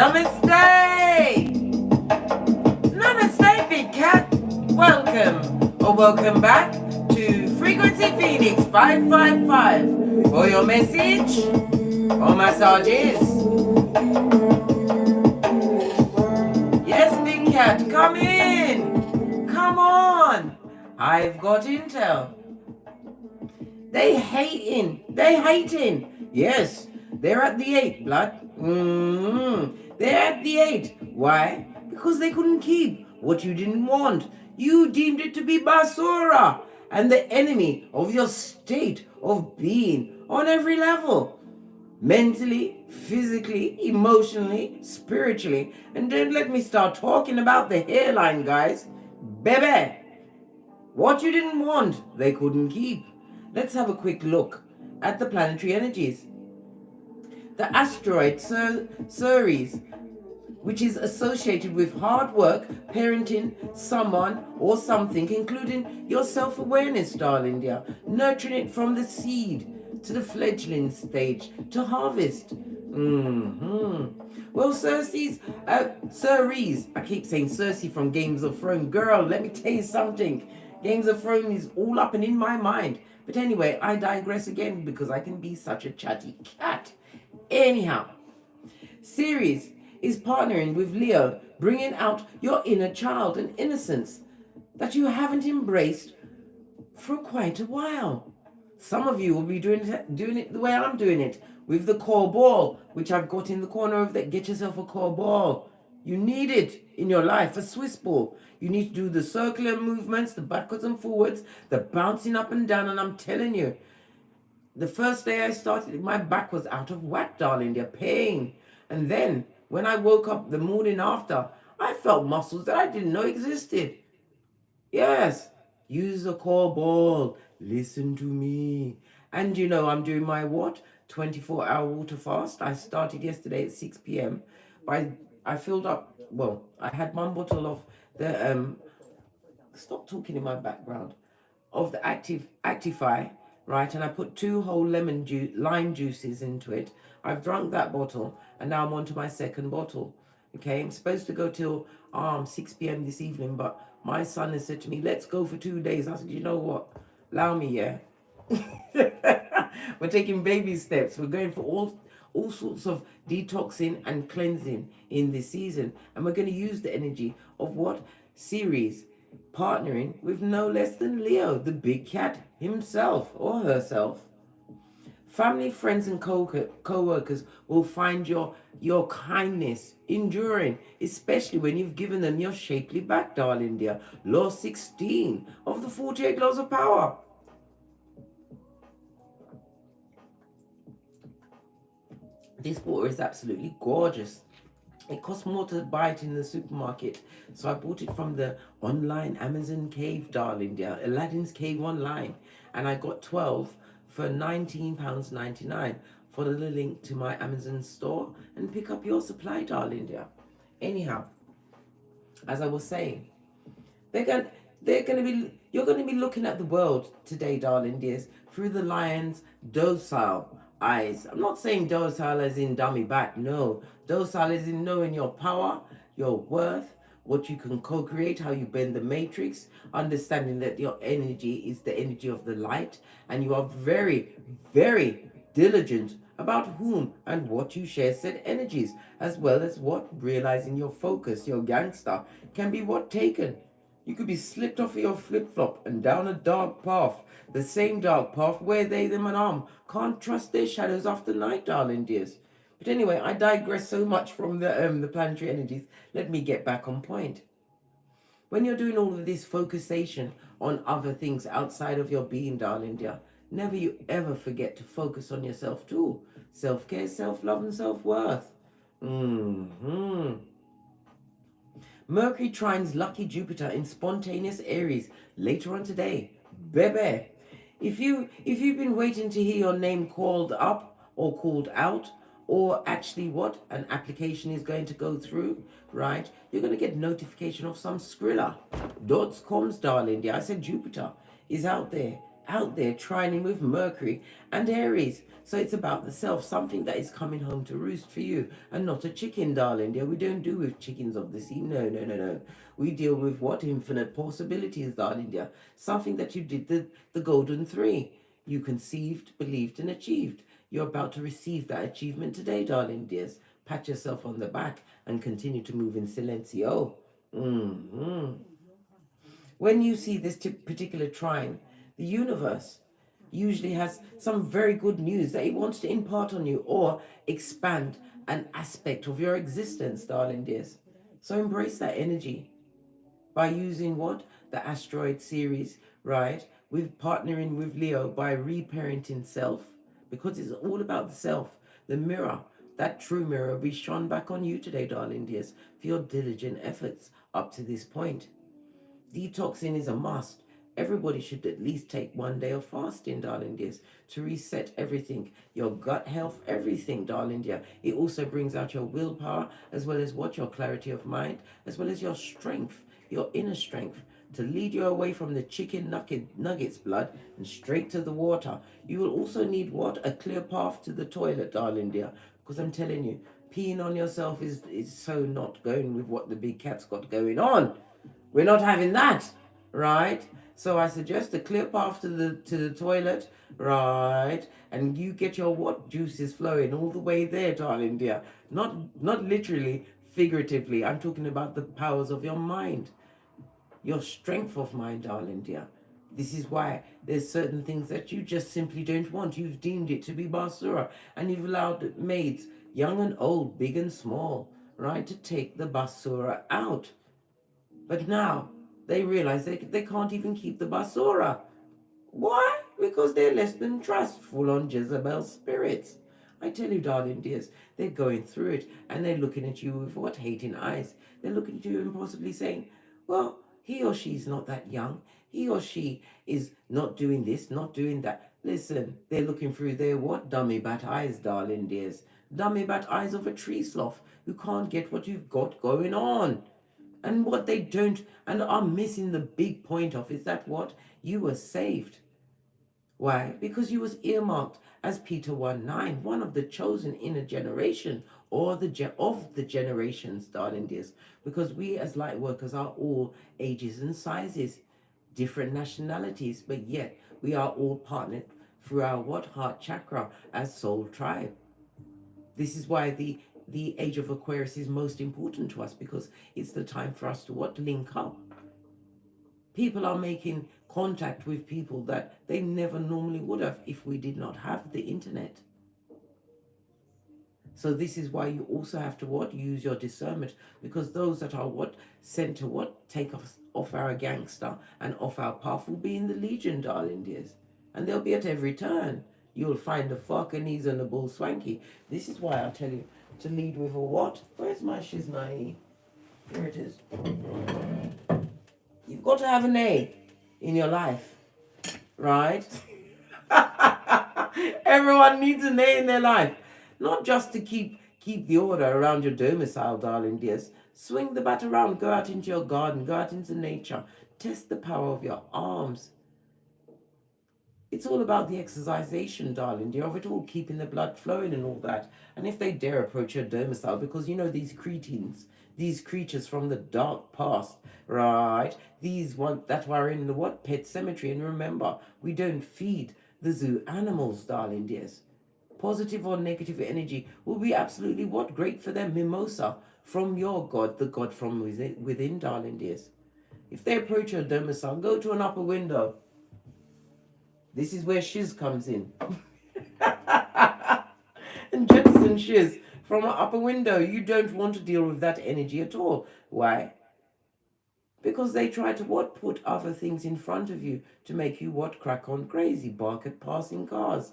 Namaste! Namaste, Big Cat! Welcome or welcome back to Frequency Phoenix 555 for your message or massages. Yes, Big Cat, come in! Come on! I've got intel. They hating. Yes, they're at the 8, blood. They're at the 8. Why? Because they couldn't keep what you didn't want. You deemed it to be basura and the enemy of your state of being on every level. Mentally, physically, emotionally, spiritually. And don't let me start talking about the hairline, guys. Baby, what you didn't want, they couldn't keep. Let's have a quick look at the planetary energies. The asteroid Ceres, which is associated with hard work, parenting someone or something, including your self-awareness, darling dear, nurturing it from the seed to the fledgling stage to harvest. Well, Ceres, I keep saying Cersei from Games of Thrones. Girl, let me tell you something. Games of Thrones is all up and in my mind. But anyway, I digress again because I can be such a chatty cat. Anyhow, Ceres is partnering with Leo, bringing out your inner child and innocence that you haven't embraced for quite a while. Some of you will be doing it the way I'm doing it, with the core ball, which I've got in the corner of that. Get yourself a core ball. You need it in your life, a Swiss ball. You need to do the circular movements, the backwards and forwards, the bouncing up and down, and I'm telling you, the first day I started, my back was out of whack, darling, they're pain. And then, when I woke up the morning after, I felt muscles that I didn't know existed. Yes, use the core ball. Listen to me. And you know, I'm doing my what? 24-hour water fast. I started yesterday at 6 p.m. I filled up, well, I had one bottle of the, stop talking in my background, of the Actify, right? And I put 2 whole lime juices into it. I've drunk that bottle, and now I'm on to my second bottle. Okay, I'm supposed to go till 6 p.m. this evening, but my son has said to me, let's go for 2 days. I said, you know what? Allow me, yeah? We're taking baby steps. We're going for all sorts of detoxing and cleansing in this season. And we're going to use the energy of what? Ceres, partnering with no less than Leo, the big cat himself or herself. Family, friends, and co-workers will find your kindness enduring, especially when you've given them your shapely back, darling dear. Law 16 of the 48 laws of power. This water is absolutely gorgeous. It costs more to buy it in the supermarket, so I bought it from the online Amazon cave, darling dear, Aladdin's Cave online, and I got 12 for £19.99. Follow the link to my Amazon store and pick up your supply, darling dear. Anyhow, as I was saying, you're going to be looking at the world today, darling dears, through the lion's docile eyes. I'm not saying docile as in dummy back, no. Docile as in knowing your power, your worth, what you can co-create, how you bend the matrix, understanding that your energy is the energy of the light, and you are very, very diligent about whom and what you share said energies, as well as what realizing your focus, your gangster, can be what taken. You could be slipped off of your flip-flop and down a dark path, the same dark path where they, them and can't trust their shadows after night, darling dears. But anyway, I digress so much from the planetary energies. Let me get back on point. When you're doing all of this focusation on other things outside of your being, darling dear, never you ever forget to focus on yourself too. Self-care, self-love, and self-worth. Mercury trines lucky Jupiter in spontaneous Aries later on today. Baby, if you've been waiting to hear your name called up or called out, or actually what an application is going to go through, right? You're going to get notification of some skrilla. Dots comes, darling. Yeah, I said Jupiter is out there out there trining with Mercury and Aries. So it's about the self, something that is coming home to roost for you, and not a chicken, darling. Dear, we don't do with chickens of the sea. No, no, no, no. We deal with what? Infinite possibilities, darling dear. Something that you did, the golden three. You conceived, believed, and achieved. You're about to receive that achievement today, darling dears. Pat yourself on the back and continue to move in silencio. When you see this particular trine, the universe usually has some very good news that it wants to impart on you or expand an aspect of your existence, darling dears. So embrace that energy by using what? The asteroid series, right? With partnering with Leo by reparenting self, because it's all about the self, the mirror. That true mirror will be shone back on you today, darling dears, for your diligent efforts up to this point. Detoxing is a must. Everybody should at least take 1 day of fasting, darling dears, to reset everything, your gut health, everything, darling dear. It also brings out your willpower, as well as what? Your clarity of mind, as well as your strength, your inner strength, to lead you away from the chicken nuggets blood and straight to the water. You will also need what? A clear path to the toilet, darling dear, because I'm telling you, peeing on yourself is so not going with what the big cat's got going on. We're not having that, right? So I suggest a clear path to the toilet, right? And you get your what juices flowing all the way there, darling dear. Not literally, figuratively. I'm talking about the powers of your mind, your strength of mind, darling dear. This is why there's certain things that you just simply don't want. You've deemed it to be basura, and you've allowed maids, young and old, big and small, right, to take the basura out. But now they realize they can't even keep the basura. Why? Because they're less than trustful on Jezebel's spirits. I tell you, darling dears, they're going through it and they're looking at you with what? Hating eyes. They're looking at you and possibly saying, well, he or she's not that young. He or she is not doing this, not doing that. Listen, they're looking through their what? Dummy bat eyes, darling dears. Dummy bat eyes of a tree sloth who can't get what you've got going on. And what they don't and are missing the big point of is that what? You were saved. Why? Because you was earmarked as Peter 1:9, one of the chosen in a generation, or of the generations, darling dears. Because we as light workers are all ages and sizes, different nationalities, but yet we are all partnered through our what? Heart chakra as soul tribe. This is why the age of Aquarius is most important to us, because it's the time for us to what? Link up. People are making contact with people that they never normally would have if we did not have the internet. So this is why you also have to what? Use your discernment, because those that are what? Sent to what? Take us off our gangster and off our path will be in the legion, darling dears. And they'll be at every turn. You'll find the fuckanese and the bull swanky. This is why I tell you to lead with a what? Where's my shiznai? Here it is. You've got to have an A in your life, right? Everyone needs an A in their life. Not just to keep the order around your domicile, darling dears. Swing the bat around, go out into your garden, go out into nature. Test the power of your arms. It's all about the exercisation, darling dear, of it all, keeping the blood flowing and all that. And if they dare approach your domicile, because you know these cretins, these creatures from the dark past, right? These ones that were in the what? Pet cemetery. And remember, we don't feed the zoo animals, darling dears. Positive or negative energy will be absolutely what? Great for them. Mimosa from your God, the God from within, darling dears. If they approach your domicile, go to an upper window. This is where shiz comes in. And jettison shiz from an upper window. You don't want to deal with that energy at all. Why? Because they try to what? Put other things in front of you to make you what? Crack on crazy, bark at passing cars,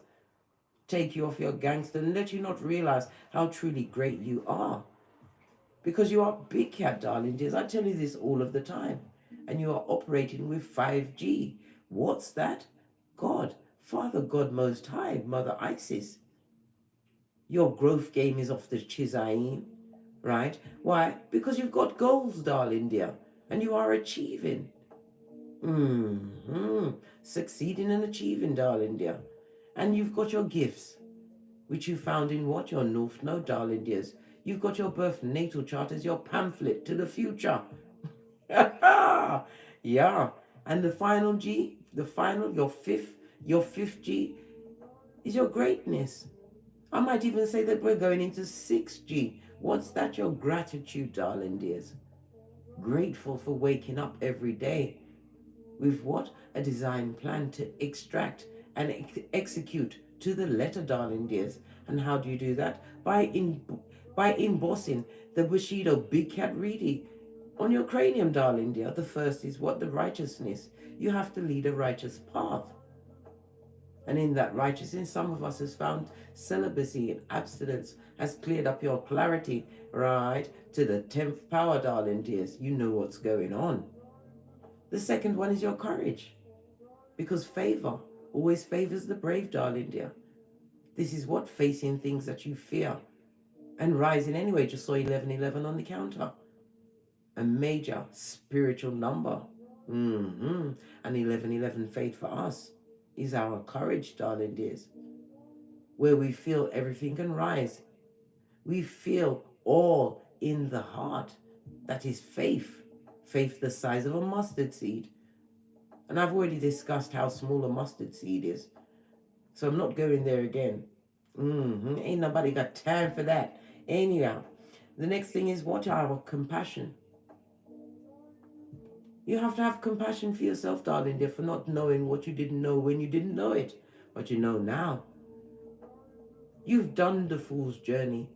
take you off your gangster and let you not realize how truly great you are. Because you are big cat, darling dears. I tell you this all of the time. And you are operating with 5G. What's that? God, Father God Most High, Mother Isis. Your growth game is off the chizaim, right? Why? Because you've got goals, darling dear, and you are achieving. Succeeding and achieving, darling dear. And you've got your gifts, which you found in what? Your North Node, darling dears. You've got your birth natal chart as your pamphlet to the future. Yeah. And the final G, your fifth G is your greatness. I might even say that we're going into 6G. What's that? Your gratitude, darling dears. Grateful for waking up every day with what? A design plan to extract and execute to the letter, darling dears. And how do you do that? By embossing the Bushido Big Cat Reedy on your cranium, darling dear. The first is what? The righteousness. You have to lead a righteous path. And in that righteousness, some of us has found celibacy and abstinence has cleared up your clarity, right? To the 10th power, darling dears. You know what's going on. The second one is your courage. Because favor always favors the brave, darling dear. This is what? Facing things that you fear. And rising anyway, just saw 1111 on the counter. A major spiritual number. And 1111 fate for us is our courage, darling dears. Where we feel everything can rise. We feel all in the heart. That is faith. Faith the size of a mustard seed. And I've already discussed how small a mustard seed is. So I'm not going there again. Ain't nobody got time for that. Anyhow, the next thing is what? Our compassion. You have to have compassion for yourself, darling dear, for not knowing what you didn't know when you didn't know it. But you know now. You've done the fool's journey.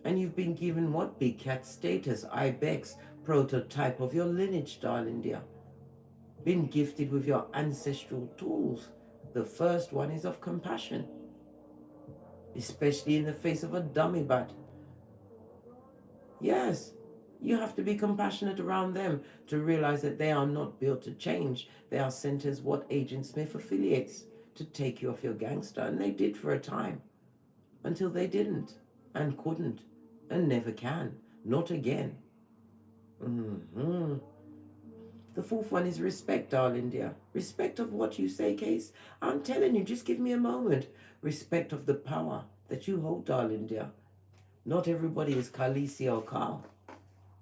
And you've been given what? Big cat status, ibex, prototype of your lineage, darling dear. Been gifted with your ancestral tools. The first one is of compassion. Especially in the face of a dummy bat. Yes, you have to be compassionate around them to realize that they are not built to change. They are sent as what Agent Smith affiliates to take you off your gangster. And they did for a time. Until they didn't. And couldn't. And never can. Not again. The fourth one is respect, darling dear. Respect of what you say, Case. I'm telling you, just give me a moment. Respect of the power that you hold, darling dear. Not everybody is Khaleesi or Carl.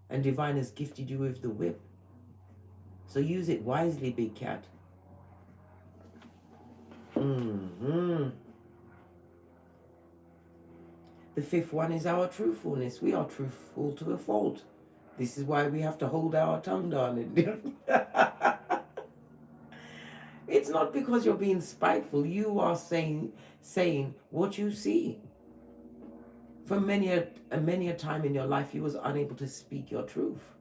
And Divine has gifted you with the whip. So use it wisely, big cat. The fifth one is our truthfulness. We are truthful to a fault. This is why we have to hold our tongue, darling. It's not because you're being spiteful. You are saying what you see. For many a time in your life, you was unable to speak your truth.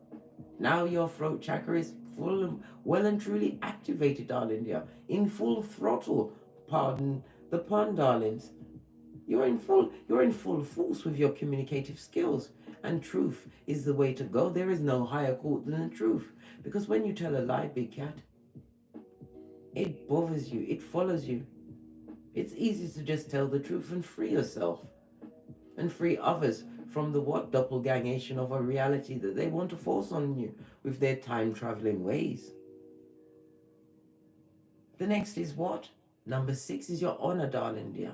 Now your throat chakra is well and truly activated, darling dear. In full throttle. Pardon the pun, darlings. You're in full force with your communicative skills. And truth is the way to go. There is no higher court than the truth. Because when you tell a lie, big cat, it bothers you. It follows you. It's easy to just tell the truth and free yourself. And free others from the what? Doppelgangation of a reality that they want to force on you with their time-traveling ways. The next is what? Number 6 is your honor, darling dear.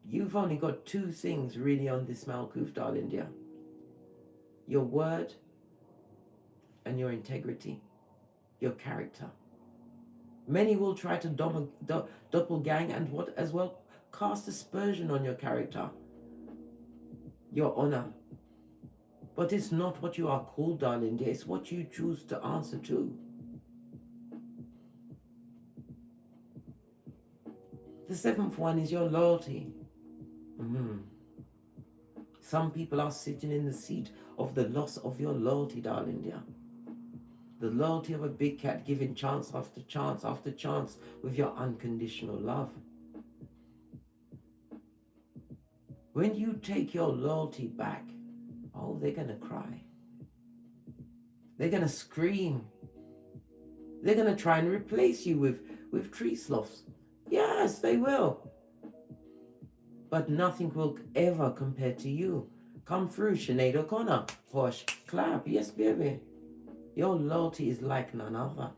You've only got 2 things really on this Malkuth, darling dear. Your word and your integrity, your character. Many will try to doppelgang and what as well cast aspersion on your character, your honor. But it's not what you are called, darling dear. It's what you choose to answer to. The 7th one is your loyalty. Some people are sitting in the seat of the loss of your loyalty, darling dear. The loyalty of a big cat giving chance after chance after chance with your unconditional love. When you take your loyalty back, oh, they're going to cry. They're going to scream. They're going to try and replace you with tree sloths. Yes, they will. But nothing will ever compare to you. Come through, Sinead O'Connor. Push, clap. Yes, baby. Your loyalty is like none other.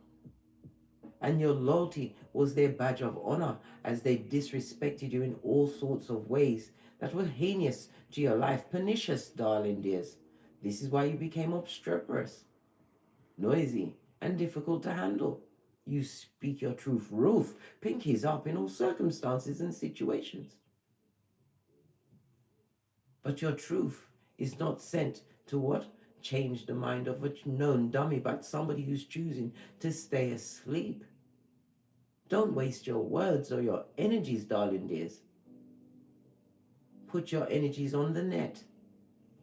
And your loyalty was their badge of honor as they disrespected you in all sorts of ways that were heinous to your life, pernicious, darling dears. This is why you became obstreperous, noisy, and difficult to handle. You speak your truth, Ruth. Pinkies up in all circumstances and situations. But your truth is not sent to what? Change the mind of a known dummy, but somebody who's choosing to stay asleep. Don't waste your words or your energies, darling dears. Put your energies on the net.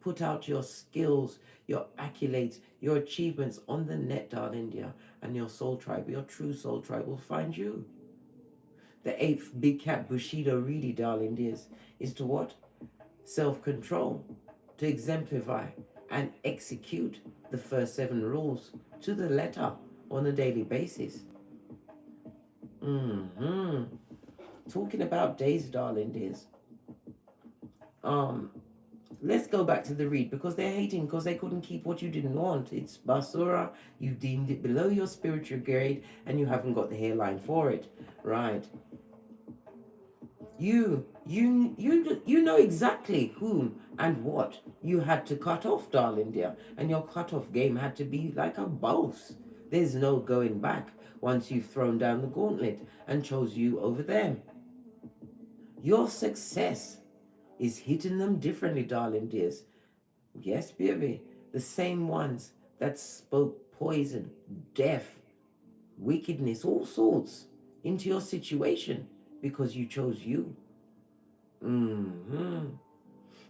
Put out your skills, your accolades, your achievements on the net, darling dear. And your soul tribe, your true soul tribe will find you. The eighth big cat Bushido really, darling dears, is to what? Self-control, to exemplify and execute the first 7 rules to the letter on a daily basis. Talking about days, darling dears. Let's go back to the read because they're hating because they couldn't keep what you didn't want. It's Basura, you deemed it below your spiritual grade and you haven't got the hairline for it. Right. You know exactly whom and what you had to cut off, darling dear. And your cut-off game had to be like a boss. There's no going back once you've thrown down the gauntlet and chose you over them. Your success is hitting them differently, darling dears. Yes, baby. The same ones that spoke poison, death, wickedness, all sorts into your situation because you chose you.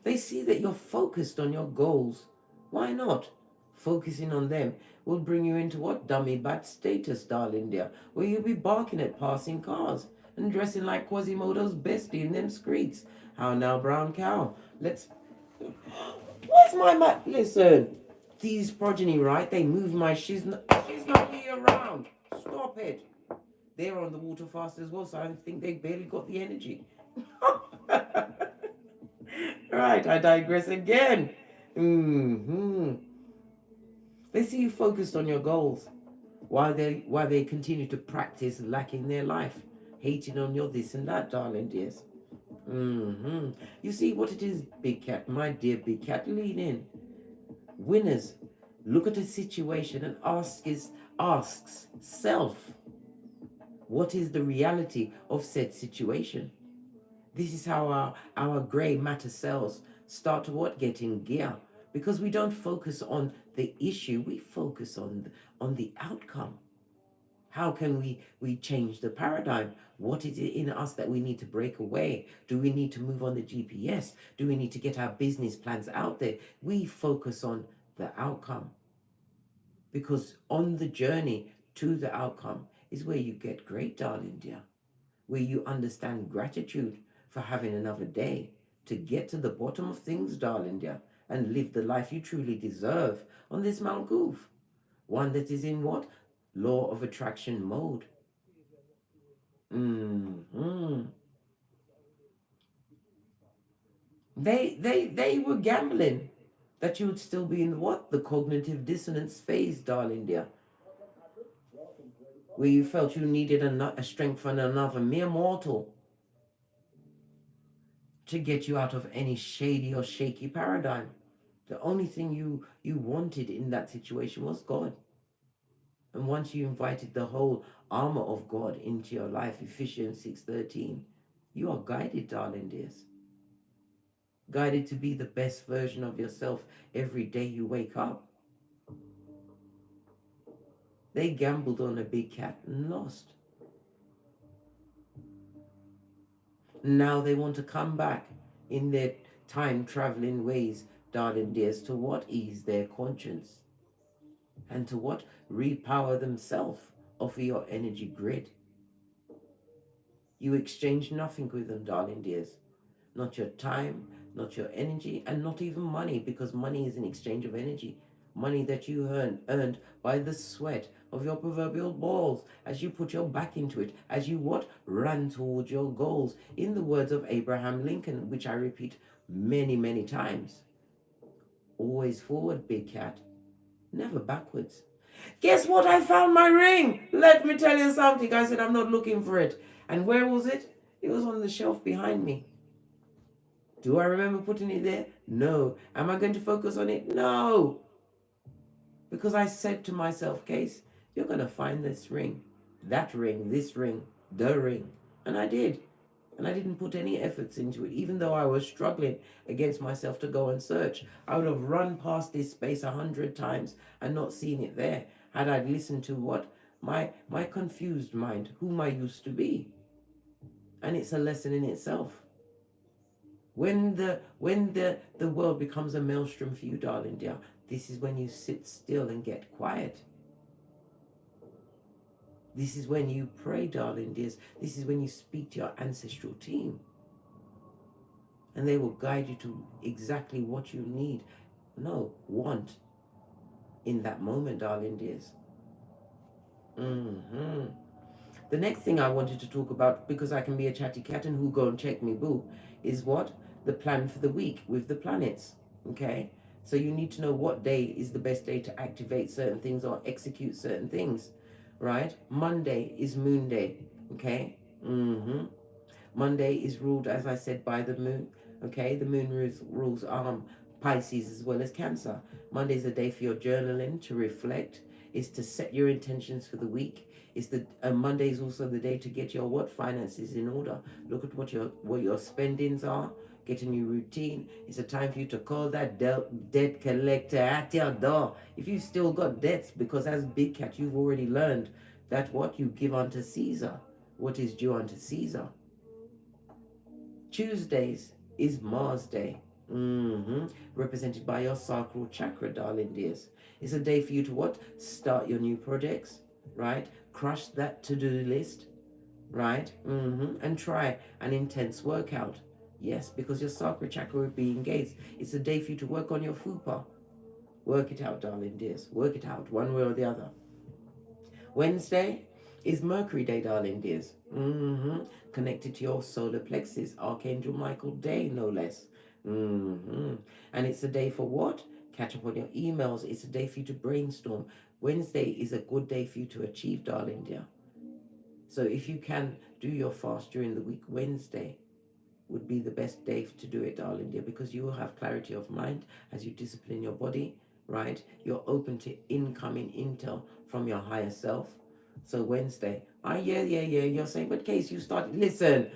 They see that you're focused on your goals. Why not? Focusing on them will bring you into what? Dummy bat status, darling dear, where you'll be barking at passing cars and dressing like Quasimodo's bestie in them streets. How now, brown cow? Let's... Where's my mat? Listen, these progeny, right? They move my... She's not here around. Stop it. They're on the water fast as well, so I think they barely got the energy. Right, I digress again. They see you focused on your goals while they continue to practice lacking their life, hating on your this and that, darling dears. You see what it is, big cat, my dear big cat, lean in. Winners look at a situation and asks self, what is the reality of said situation? This is how our gray matter cells start to what? Get in gear. Because we don't focus on the issue, we focus on the outcome. How can we change the paradigm? What is it in us that we need to break away? Do we need to move on the GPS? Do we need to get our business plans out there? We focus on the outcome. Because on the journey to the outcome is where you get great, darling dear. Where you understand gratitude for having another day to get to the bottom of things, darling dear, and live the life you truly deserve on this Mount Goof. One that is in what? Law of attraction mode. They were gambling that you would still be in what? The cognitive dissonance phase, darling dear. Where you felt you needed a strength from another mere mortal to get you out of any shady or shaky paradigm. The only thing you wanted in that situation was God. And once you invited the whole armor of God into your life, Ephesians 6:13, you are guided, darling dears. Guided to be the best version of yourself every day you wake up. They gambled on a big cat and lost. Now they want to come back in their time-traveling ways, darling dears, to what? Ease their conscience. And to what? Repower themselves off of your energy grid. You exchange nothing with them, darling dears. Not your time, not your energy, and not even money, because money is an exchange of energy. Money that you earned by the sweat of your proverbial balls as you put your back into it, as you what? Ran towards your goals. In the words of Abraham Lincoln, which I repeat many, many times. Always forward, big cat. Never backwards. Guess what? I found my ring. Let me tell you something. I said, I'm not looking for it. And where was it? It was on the shelf behind me. Do I remember putting it there? No. Am I going to focus on it? No. Because I said to myself, Case, you're going to find this ring, that ring, this ring, the ring. And I did. And I didn't put any efforts into it, even though I was struggling against myself to go and search. I would have run past this space 100 times and not seen it there had I listened to what my confused mind, whom I used to be. And it's a lesson in itself. When the world becomes a maelstrom for you, darling dear, this is when you sit still and get quiet. This is when you pray, darling dears. This is when you speak to your ancestral team. And they will guide you to exactly what you need, want in that moment, darling dears. The next thing I wanted to talk about, because I can be a chatty cat and who go and check me boo, is what? The plan for the week with the planets. Okay? So you need to know what day is the best day to activate certain things or execute certain things. Right? Monday is moon day. Okay? Monday is ruled, as I said, by the moon. Okay? The moon rules Pisces as well as Cancer. Monday is a day for your journaling, to reflect, is to set your intentions for the week. Monday is also the day to get your finances in order. Look at what your spendings are. Get a new routine. It's a time for you to call that debt collector at your door. If you've still got debts, because as Big Cat, you've already learned that what you give unto Caesar, what is due unto Caesar. Tuesdays is Mars Day. Represented by your sacral chakra, darling dears. It's a day for you to what? Start your new projects, right? Crush that to-do list, right? And try an intense workout. Yes, because your sacral chakra will be engaged. It's a day for you to work on your fupa. Work it out, darling dears. Work it out, one way or the other. Wednesday is Mercury Day, darling dears. Connected to your solar plexus, Archangel Michael Day, no less. And it's a day for what? Catch up on your emails. It's a day for you to brainstorm. Wednesday is a good day for you to achieve, darling dear. So if you can do your fast during the week, Wednesday would be the best day to do it, darling dear, because you will have clarity of mind as you discipline your body, right? You're open to incoming intel from your higher self. So Wednesday, yeah, you're saying, but Case, you started, listen,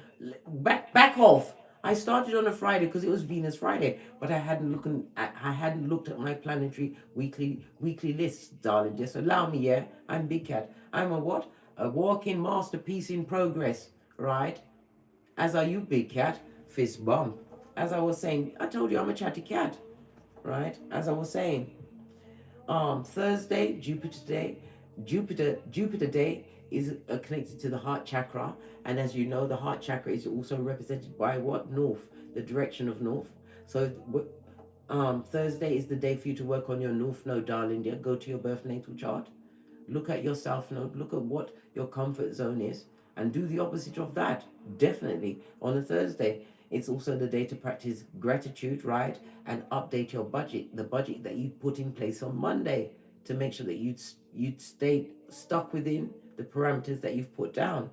back off. I started on a Friday because it was Venus Friday, but I hadn't looked at my planetary weekly lists, darling. Just allow me, yeah. I'm Big Cat. I'm a what? A walking masterpiece in progress, right? As are you, Big Cat. Fist bump. As I was saying, I told you I'm a chatty cat, right? As I was saying, Thursday, Jupiter Day is connected to the heart chakra, and as you know, the heart chakra is also represented by what? North, the direction of north. So Thursday is the day for you to work on your north node, darling dear. Go to your birth natal chart, look at your south node, look at what your comfort zone is, and do the opposite of that. Definitely on a Thursday. It's also the day to practice gratitude, right? And update your budget, the budget that you put in place on Monday, to make sure that you'd stay stuck within the parameters that you've put down.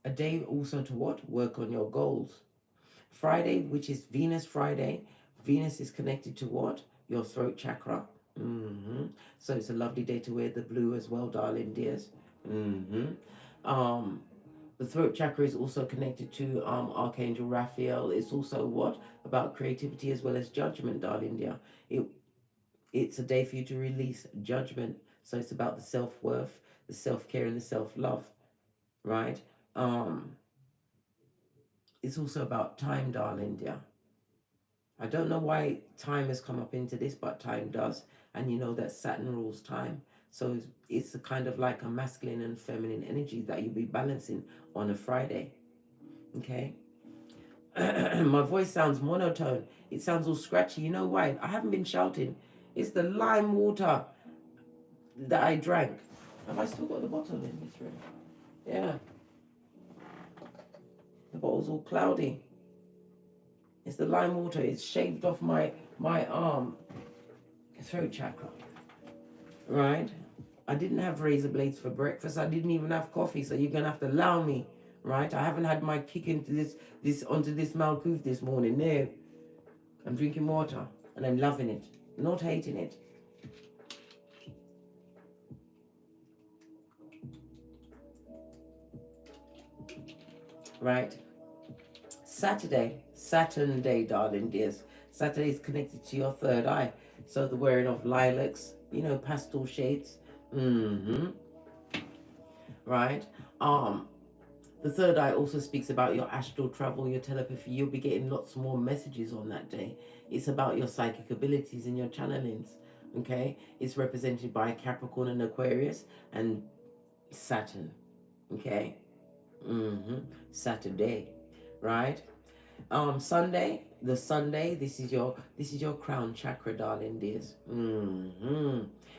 A day also to what? Work on your goals. Friday, which is Venus Friday. Venus is connected to what? Your throat chakra. So it's a lovely day to wear the blue as well, darling dears. The throat chakra is also connected to Archangel Raphael. It's also what? About creativity as well as judgment, darling dear. It's a day for you to release judgment. So it's about the self-worth, the self-care, and the self-love, right? It's also about time, darling dear. I don't know why time has come up into this, but time does. And you know that Saturn rules time. So it's a kind of like a masculine and feminine energy that you'll be balancing on a Friday. Okay? My voice sounds monotone. It sounds all scratchy. You know why? I haven't been shouting. It's the lime water that I drank. Have I still got the bottle in this room? Yeah. The bottle's all cloudy. It's the lime water. It's shaved off my throat chakra. Right? I didn't have razor blades for breakfast. I didn't even have coffee, so you're gonna have to allow me, right? I haven't had my kick into this onto this Malkuth this morning. No. I'm drinking water and I'm loving it, not hating it. Right? Saturday, Saturn day, darling dears. Saturday is connected to your third eye. So the wearing of lilacs, you know, pastel shades. Right? The third eye also speaks about your astral travel, your telepathy. You'll be getting lots more messages on that day. It's about your psychic abilities and your channelings. Okay? It's represented by Capricorn and Aquarius and Saturn. Okay? Saturday. Right? Sunday, this is your crown chakra, darling dears.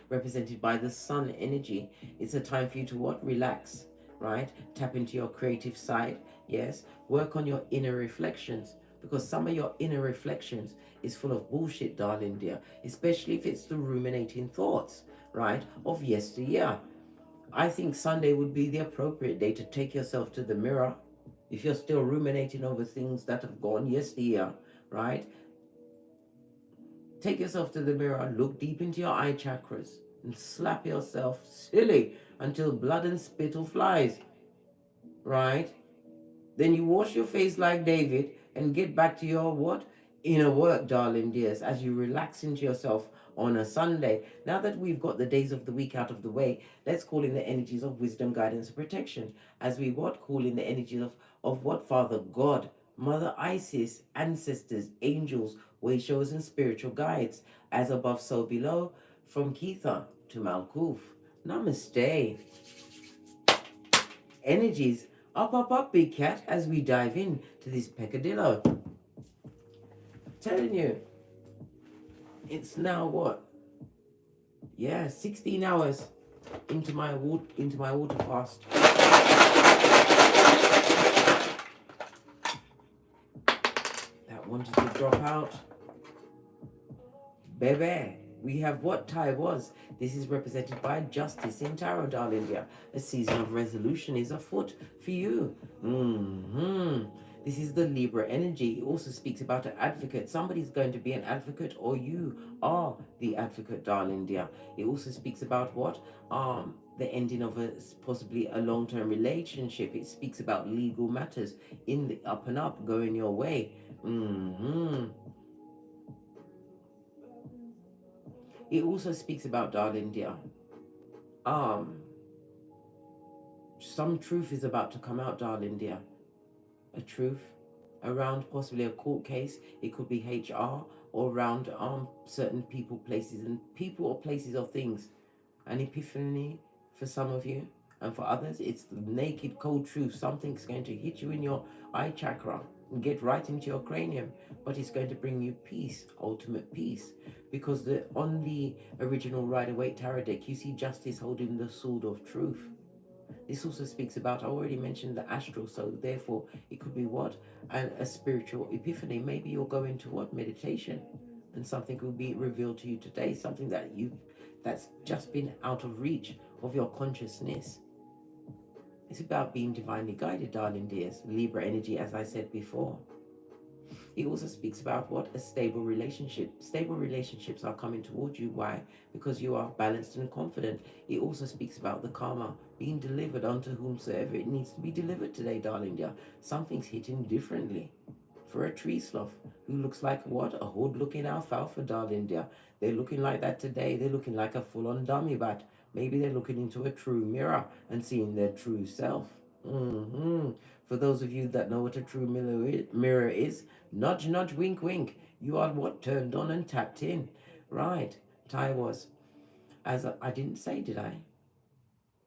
Represented by the sun energy. It's a time for you to what? Relax, right? Tap into your creative side. Yes, work on your inner reflections, because some of your inner reflections is full of bullshit, darling dear, especially if it's the ruminating thoughts, right, of yesteryear. I think Sunday would be the appropriate day to take yourself to the mirror. If you're still ruminating over things that have gone yesteryear, right? Take yourself to the mirror, look deep into your eye chakras, and slap yourself silly until blood and spittle flies, right? Then you wash your face like David and get back to your what? Inner work, darling dears, as you relax into yourself on a Sunday. Now that we've got the days of the week out of the way, let's call in the energies of wisdom, guidance, and protection. As we what? Call in the energies of what? Father God, Mother Isis, ancestors, angels, way shows, and spiritual guides. As above, so below, from Keitha to Malkuth. Namaste. Energies up, big cat, as we dive in to this peccadillo. Telling you, it's now what? Yeah, 16 hours into my water fast. That wanted to drop out. Baby, we have what Thai was. This is represented by justice in tarot, darling dear. A season of resolution is afoot for you. This is the Libra energy. It also speaks about an advocate. Somebody's going to be an advocate, or you are the advocate, darling dear. It also speaks about what? The ending of possibly a long-term relationship. It speaks about legal matters in the up and up, going your way. It also speaks about, darling dear, some truth is about to come out, darling dear. A truth around possibly a court case. It could be HR, or around certain people, places, and people or places or things. An epiphany for some of you, and for others, it's the naked, cold truth. Something's going to hit you in your eye chakra and get right into your cranium, but it's going to bring you peace, ultimate peace, because on the original Rider-Waite tarot deck, you see justice holding the sword of truth. This also speaks about, I already mentioned the astral, so therefore it could be what? A spiritual epiphany. Maybe you'll go into what? Meditation, and something will be revealed to you today, something that's just been out of reach of your consciousness. It's about being divinely guided, darling dears. Libra energy, as I said before. It also speaks about what? A stable relationship. Stable relationships are coming towards you. Why? Because you are balanced and confident. It also speaks about the karma being delivered unto whomsoever it needs to be delivered today, darling dear. Something's hitting differently. For a tree sloth who looks like what? A hood-looking alfalfa, darling dear. They're looking like that today. They're looking like a full-on dummy bat. Maybe they're looking into a true mirror and seeing their true self. For those of you that know what a true mirror is, nudge, nudge, wink, wink. You are what? Turned on and tapped in. Right. Thai was, as I didn't say, did I?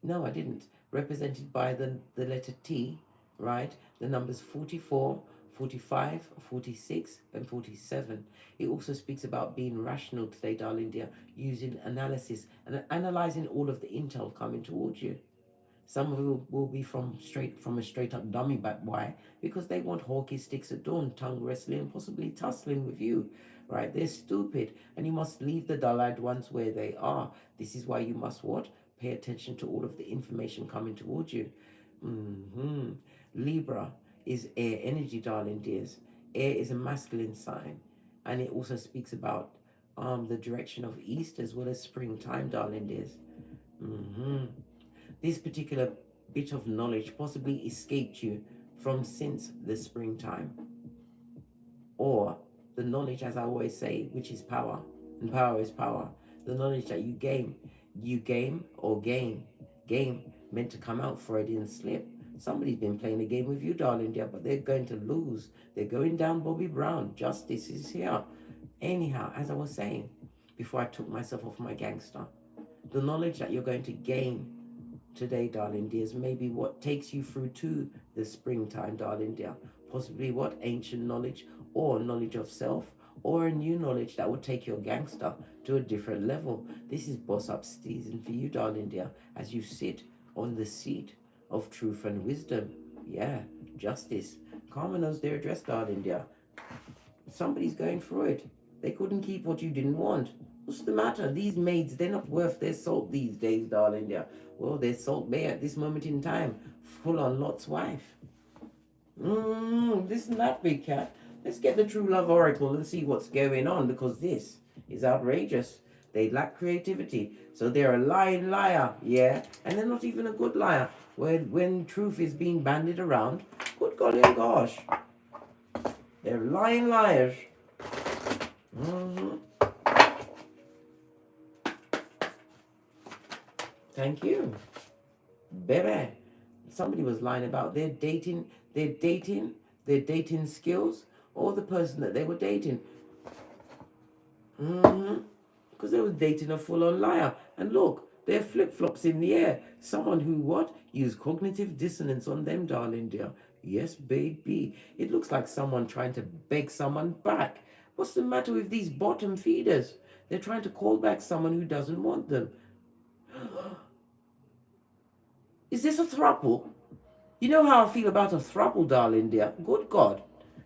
No, I didn't. Represented by the letter T, right? The numbers 44, 45, 46, and 47. It also speaks about being rational today, darling dear, using analysis and analyzing all of the intel coming towards you. Some of you will be from a straight up dummy, but why? Because they want hawky sticks at dawn, tongue wrestling, possibly tussling with you, right? They're stupid, and you must leave the dull-eyed ones where they are. This is why you must what? Pay attention to all of the information coming towards you. Libra is air energy, darling dears. Air is a masculine sign, and it also speaks about the direction of east as well as springtime, darling dears. This particular bit of knowledge possibly escaped you from since the springtime, or the knowledge, as I always say, which is power, and power is power. The knowledge that you game or game meant to come out, Freudian slip. Somebody's been playing a game with you, darling dear, but they're going to lose. They're going down Bobby Brown. Justice is here. Anyhow, as I was saying before I took myself off my gangster, the knowledge that you're going to gain today, darling dears, maybe what takes you through to the springtime, darling dear. Possibly what? Ancient knowledge, or knowledge of self, or a new knowledge that will take your gangster to a different level. This is boss up season for you, darling dear, as you sit on the seat of truth and wisdom. Yeah, justice. Karma knows their address, darling dear. Somebody's going through it. They couldn't keep what you didn't want. What's the matter? These maids, they're not worth their salt these days, darling dear. Well, they're salt bay at this moment in time. Full on Lot's wife. This and that, big cat. Let's get the true love oracle and see what's going on, because this is outrageous. They lack creativity, so they're a lying liar, yeah? And they're not even a good liar. When truth is being bandied around, good golly gosh. They're lying liars. Thank you. Baby. Somebody was lying about their dating skills, or the person that they were dating. Because they were dating a full-on liar. And look, they're flip-flops in the air. Someone who what? Used cognitive dissonance on them, darling dear. Yes, baby. It looks like someone trying to beg someone back. What's the matter with these bottom feeders? They're trying to call back someone who doesn't want them. Is this a throuple? You know how I feel about a throuple, darling dear. Good God.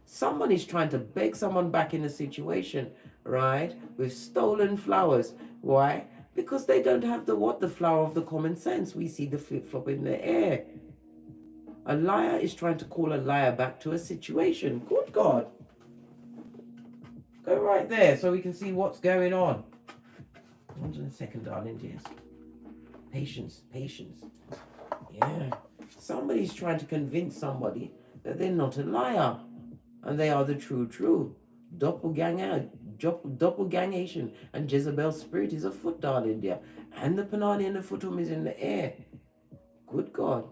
Someone is trying to beg someone back in a situation, right? With stolen flowers. Why? Because they don't have the flower of the common sense. We see the flip-flop in the air. A liar is trying to call a liar back to a situation. Good God. Go right there so we can see what's going on. Hold on a second, darling dears. Patience. Yeah. Somebody's trying to convince somebody that they're not a liar, and they are the true. Doppelgangation, and Jezebel's spirit is afoot, darling dear, and the Panani and the Futum is in the air. Good God.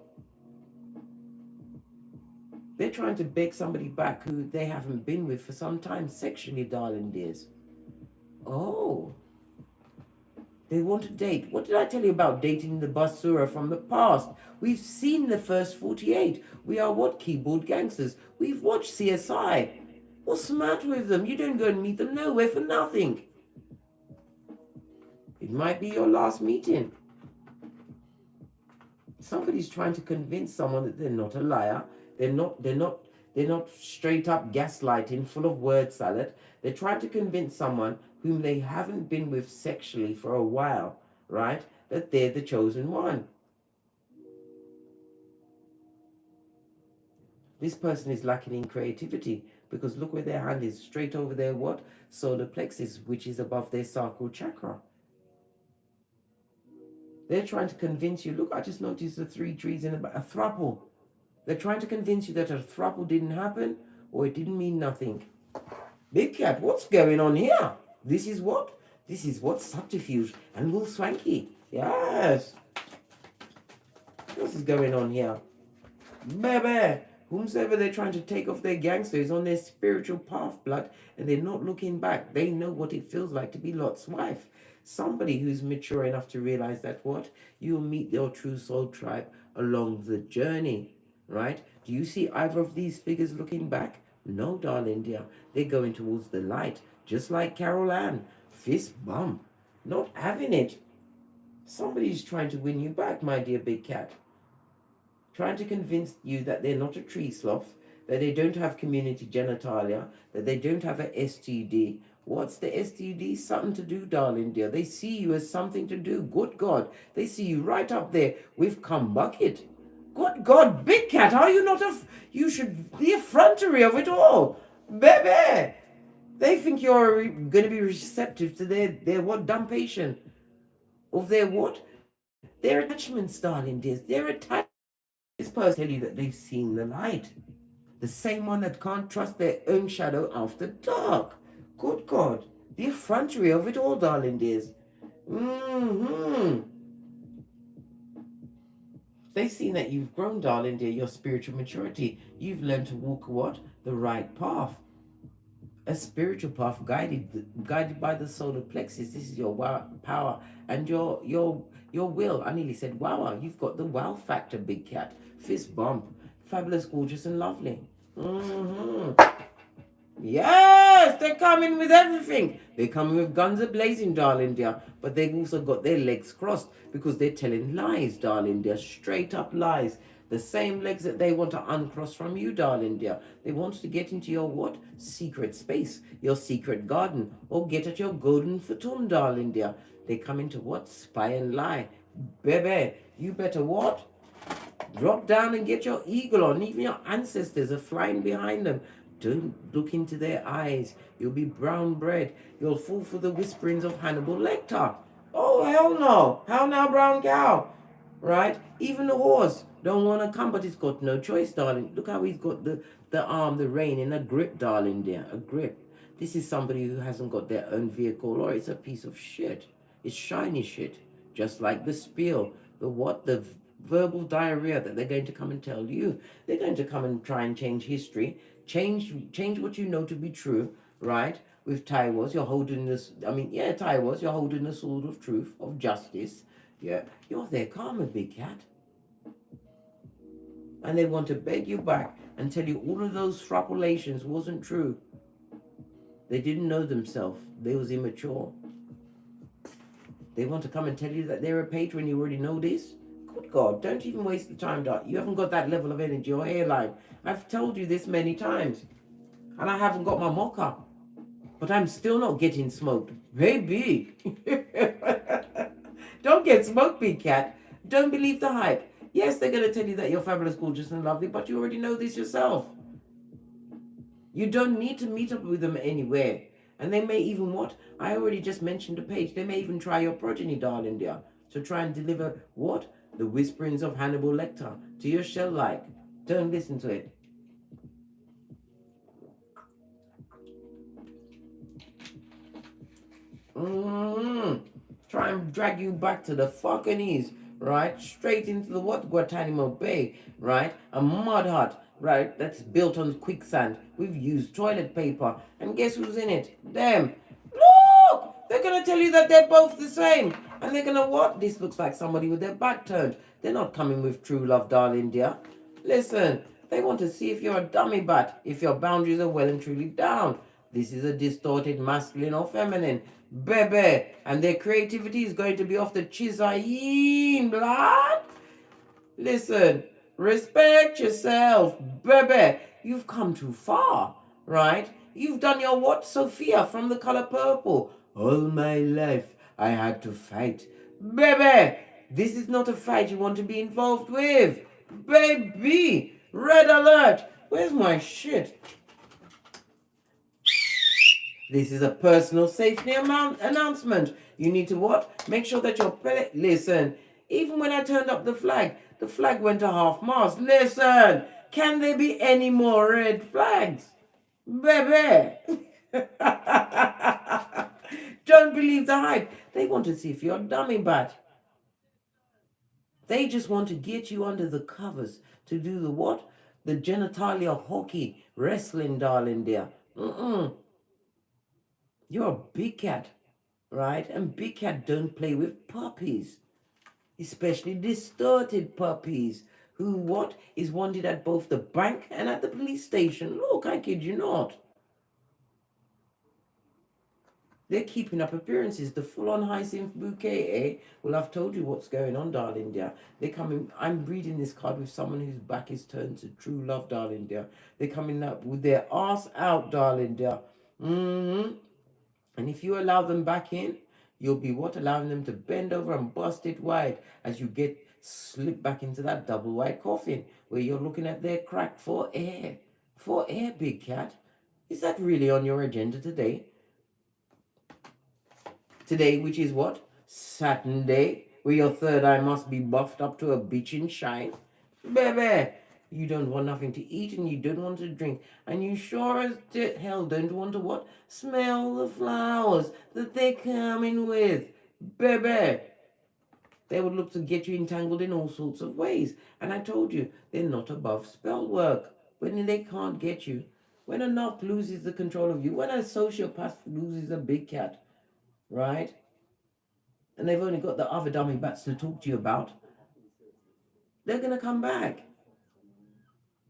They're trying to beg somebody back who they haven't been with for some time sexually, darling dears. Oh. They want to date. What did I tell you about dating the basura from the past? We've seen the first 48. We are what? Keyboard gangsters. We've watched CSI. What's the matter with them? You don't go and meet them nowhere for nothing. It might be your last meeting. Somebody's trying to convince someone that they're not a liar. They're not straight up gaslighting, full of word salad. They're trying to convince someone whom they haven't been with sexually for a while, right? That they're the chosen one. This person is lacking in creativity, because look where their hand is, straight over their what? Solar plexus, which is above their sacral chakra. They're trying to convince you, look, I just noticed the 3 trees in a throuple. They're trying to convince you that a throuple didn't happen, or it didn't mean nothing. Big cat, what's going on here? This is what? This is what? Subterfuge and Will Swanky. Yes. What is going on here? Baby. Whomsoever they're trying to take off their gangster is on their spiritual path, blood, and they're not looking back. They know what it feels like to be Lot's wife. Somebody who's mature enough to realize that what? You'll meet your true soul tribe along the journey, right? Do you see either of these figures looking back? No, darling dear. They're going towards the light, just like Carol Ann. Fist bump. Not having it. Somebody's trying to win you back, my dear big cat. trying to convince you that they're not a tree sloth, that they don't have community genitalia, that they don't have a STD. What's the STD? Something to do, darling dear. They see you as something to do. Good God. They see you right up there with cum bucket. Good God, big cat, are you not you should be effrontery of it all. Baby. They think you're going to be receptive to their what, dumb patient. Of their what? Their attachments, darling dears. Their attachments. This person tell you that they've seen the light. The same one that can't trust their own shadow after dark. Good God. The effrontery of it all, darling dears. They've seen that you've grown, darling dear, your spiritual maturity. You've learned to walk what? The right path. A spiritual path guided by the solar plexus. This is your wow power and your will. I nearly said wow. You've got the wow factor, big cat. Fist bump. Fabulous, gorgeous, and lovely. Yes, they're coming with everything. They're coming with guns a-blazing, darling dear. But they've also got their legs crossed because they're telling lies, darling dear. Straight up lies. The same legs that they want to uncross from you, darling dear. They want to get into your what? Secret space. Your secret garden. Or get at your golden futon, darling dear. They come into what? Spy and lie. Baby, you better what? Drop down and get your eagle on. Even your ancestors are flying behind them. Don't look into their eyes. You'll be brown bread. You'll fall for the whisperings of Hannibal Lecter. Oh, hell no. How now, brown cow? Right? Even the horse don't want to come, but he's got no choice, darling. Look how he's got the arm, the rein in a grip, darling dear. A grip. This is somebody who hasn't got their own vehicle, or it's a piece of shit. It's shiny shit. Just like the spiel. The what? The verbal diarrhea that they're going to come and tell you. They're going to come and try and change history. Change what you know to be true, right? With Taiwas, you're holding this, Taiwas, you're holding the sword of truth, of justice. Yeah, you're their karma, big cat. And they want to beg you back and tell you all of those extrapolations wasn't true. They didn't know themselves. They was immature. They want to come and tell you that they're a patron. You already know this. Good God, don't even waste the time, Dot. You haven't got that level of energy or hairline. I've told you this many times. And I haven't got my mocha. But I'm still not getting smoked. Baby. Don't get smoked, big cat. Don't believe the hype. Yes, they're going to tell you that you're fabulous, gorgeous, and lovely, but you already know this yourself. You don't need to meet up with them anywhere. And they may even what? I already just mentioned the page. They may even try your progeny, darling dear. So try and deliver what? The whisperings of Hannibal Lecter to your shell like. Don't listen to it. Try and drag you back to the fucking east, right? Straight into the what? Guantanamo Bay, right? A mud hut, right? That's built on quicksand. We've used toilet paper. And guess who's in it? Them. Look! They're gonna tell you that they're both the same. And they're gonna what? This looks like somebody with their back turned. They're not coming with true love, darling dear. Listen, they want to see if you're a dummy bat, if your boundaries are well and truly down. This is a distorted masculine or feminine. Baby. And their creativity is going to be off the chisayin, blood. Listen, respect yourself. Baby, you've come too far, right? You've done your what, Sophia, from the color purple. All my life, I had to fight. Baby, this is not a fight you want to be involved with. Baby, red alert. Where's my shit? This is a personal safety announcement. You need to what? Make sure that your listen, even when I turned up the flag went to half mast. Listen, can there be any more red flags? Baby. Don't believe the hype. They want to see if you're a dummy bat. They just want to get you under the covers to do the what? The genitalia hockey, wrestling, darling dear. You're a big cat, right? And big cat don't play with puppies, especially distorted puppies, who what is wanted at both the bank and at the police station. Look, I kid you not. They're keeping up appearances. The full-on hyacinth bouquet, eh? Well, I've told you what's going on, darling dear. They're coming. I'm reading this card with someone whose back is turned to true love, darling dear. They're coming up with their ass out, darling dear. And if you allow them back in, you'll be what? Allowing them to bend over and bust it wide as you get slipped back into that double wide coffin where you're looking at their crack for air. For air, big cat. Is that really on your agenda today? Today, which is what? Saturn Day, where your third eye must be buffed up to a bitchin' shine. Baby, you don't want nothing to eat and you don't want to drink. And you sure as hell don't want to what? Smell the flowers that they're coming with. Baby, they would look to get you entangled in all sorts of ways. And I told you, they're not above spell work. When they can't get you, when a knock loses the control of you, when a sociopath loses a big cat, right? And they've only got the other dummy bats to talk to you about, they're going to come back.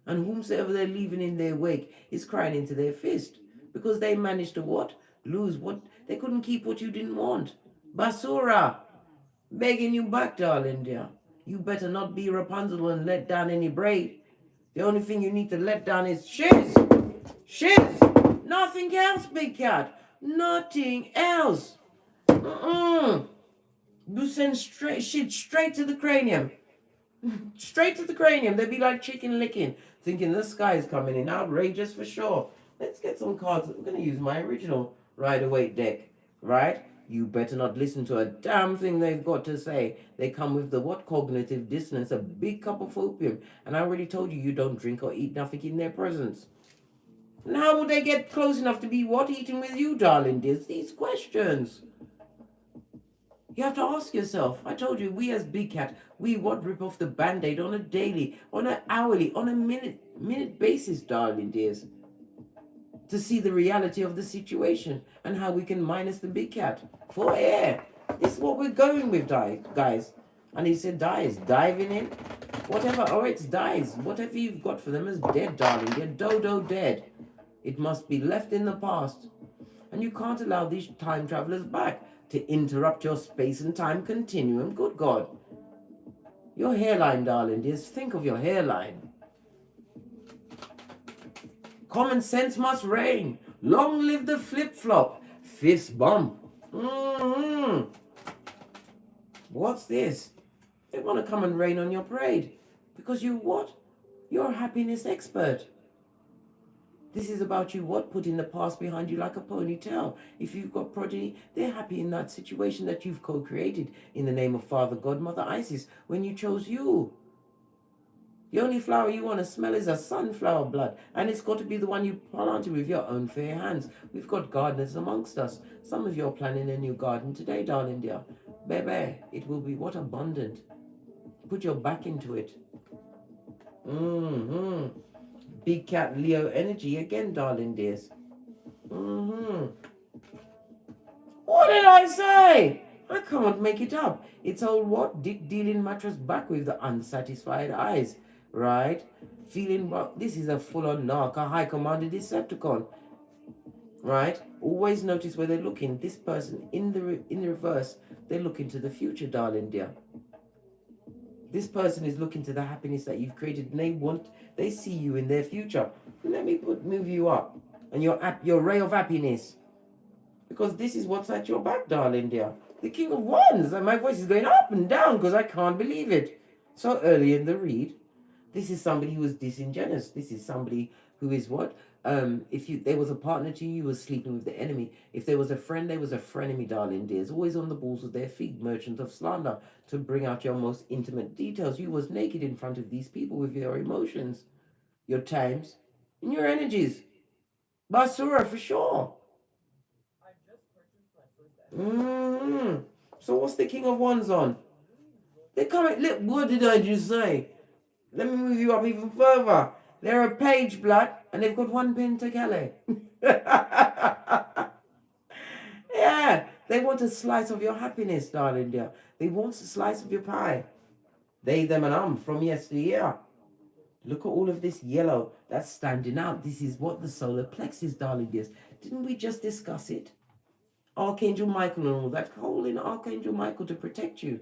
And whomsoever they're leaving in their wake is crying into their fist. Because they managed to what? Lose what? They couldn't keep what you didn't want. Basura! Begging you back, darling dear. You better not be Rapunzel and let down any braid. The only thing you need to let down is shiz! Shiz! Nothing else, big cat. Nothing else. You send shit straight to the cranium. Straight to the cranium. They'd be like chicken licking, thinking this guy is coming in. Outrageous for sure. Let's get some cards. I'm going to use my original Rider-Waite deck, right? You better not listen to a damn thing they've got to say. They come with the what? Cognitive dissonance, a big cup of opium. And I already told you, you don't drink or eat nothing in their presence. And how would they get close enough to be what? Eating with you, darling? There's these questions. You have to ask yourself. I told you, we as Big Cat, we what? Rip off the Band-Aid on a daily, on an hourly, on a minute basis, darling dears, to see the reality of the situation and how we can minus the Big Cat for air. This is what we're going with, guys. And he said, dies, diving in. Whatever, oh, it's dies. Whatever you've got for them is dead, darling. They're dodo dead. It must be left in the past. And you can't allow these time travelers back to interrupt your space and time continuum. Good God. Your hairline, darling dears. Think of your hairline. Common sense must reign. Long live the flip-flop. Fist bump. What's this? They want to come and rain on your parade. Because you what? You're a happiness expert. This is about you what? Putting the past behind you like a ponytail. If you've got progeny, they're happy in that situation that you've co-created in the name of Father God, Mother Isis, when you chose you. The only flower you want to smell is a sunflower blood, and it's got to be the one you planted with your own fair hands. We've got gardeners amongst us. Some of you are planning a new garden today, darling dear. Baby, it will be what? Abundant. Put your back into it. Big Cat Leo energy again, darling dears. What did I say? I can't make it up. It's old what? Dick dealing mattress back with the unsatisfied eyes, right? Feeling what? This is a full-on narc, a high commander Decepticon, right? Always notice where they're looking. This person in the reverse, they're looking to the future, darling dear. This person is looking to the happiness that you've created, and they see you in their future. Let me move you up, and your ray of happiness, because this is what's at your back, darling dear. The King of Wands, and my voice is going up and down because I can't believe it. So early in the read, this is somebody who is disingenuous. This is somebody who is what? If there was a partner to you, you were sleeping with the enemy. If there was a friend, there was a frenemy, darling dears. Always on the balls of their feet, merchant of slander, to bring out your most intimate details. You was naked in front of these people with your emotions, your times, and your energies. Basura, for sure. So what's the King of Wands on? They're coming. Look, what did I just say? Let me move you up even further. They're a page blood, and they've got one pentacale. Yeah, they want a slice of your happiness, darling dear. They want a slice of your pie. They, them, and from yesteryear. Look at all of this yellow that's standing out. This is what the solar plexus, darling dears. Didn't we just discuss it? Archangel Michael and all that. Call in Archangel Michael to protect you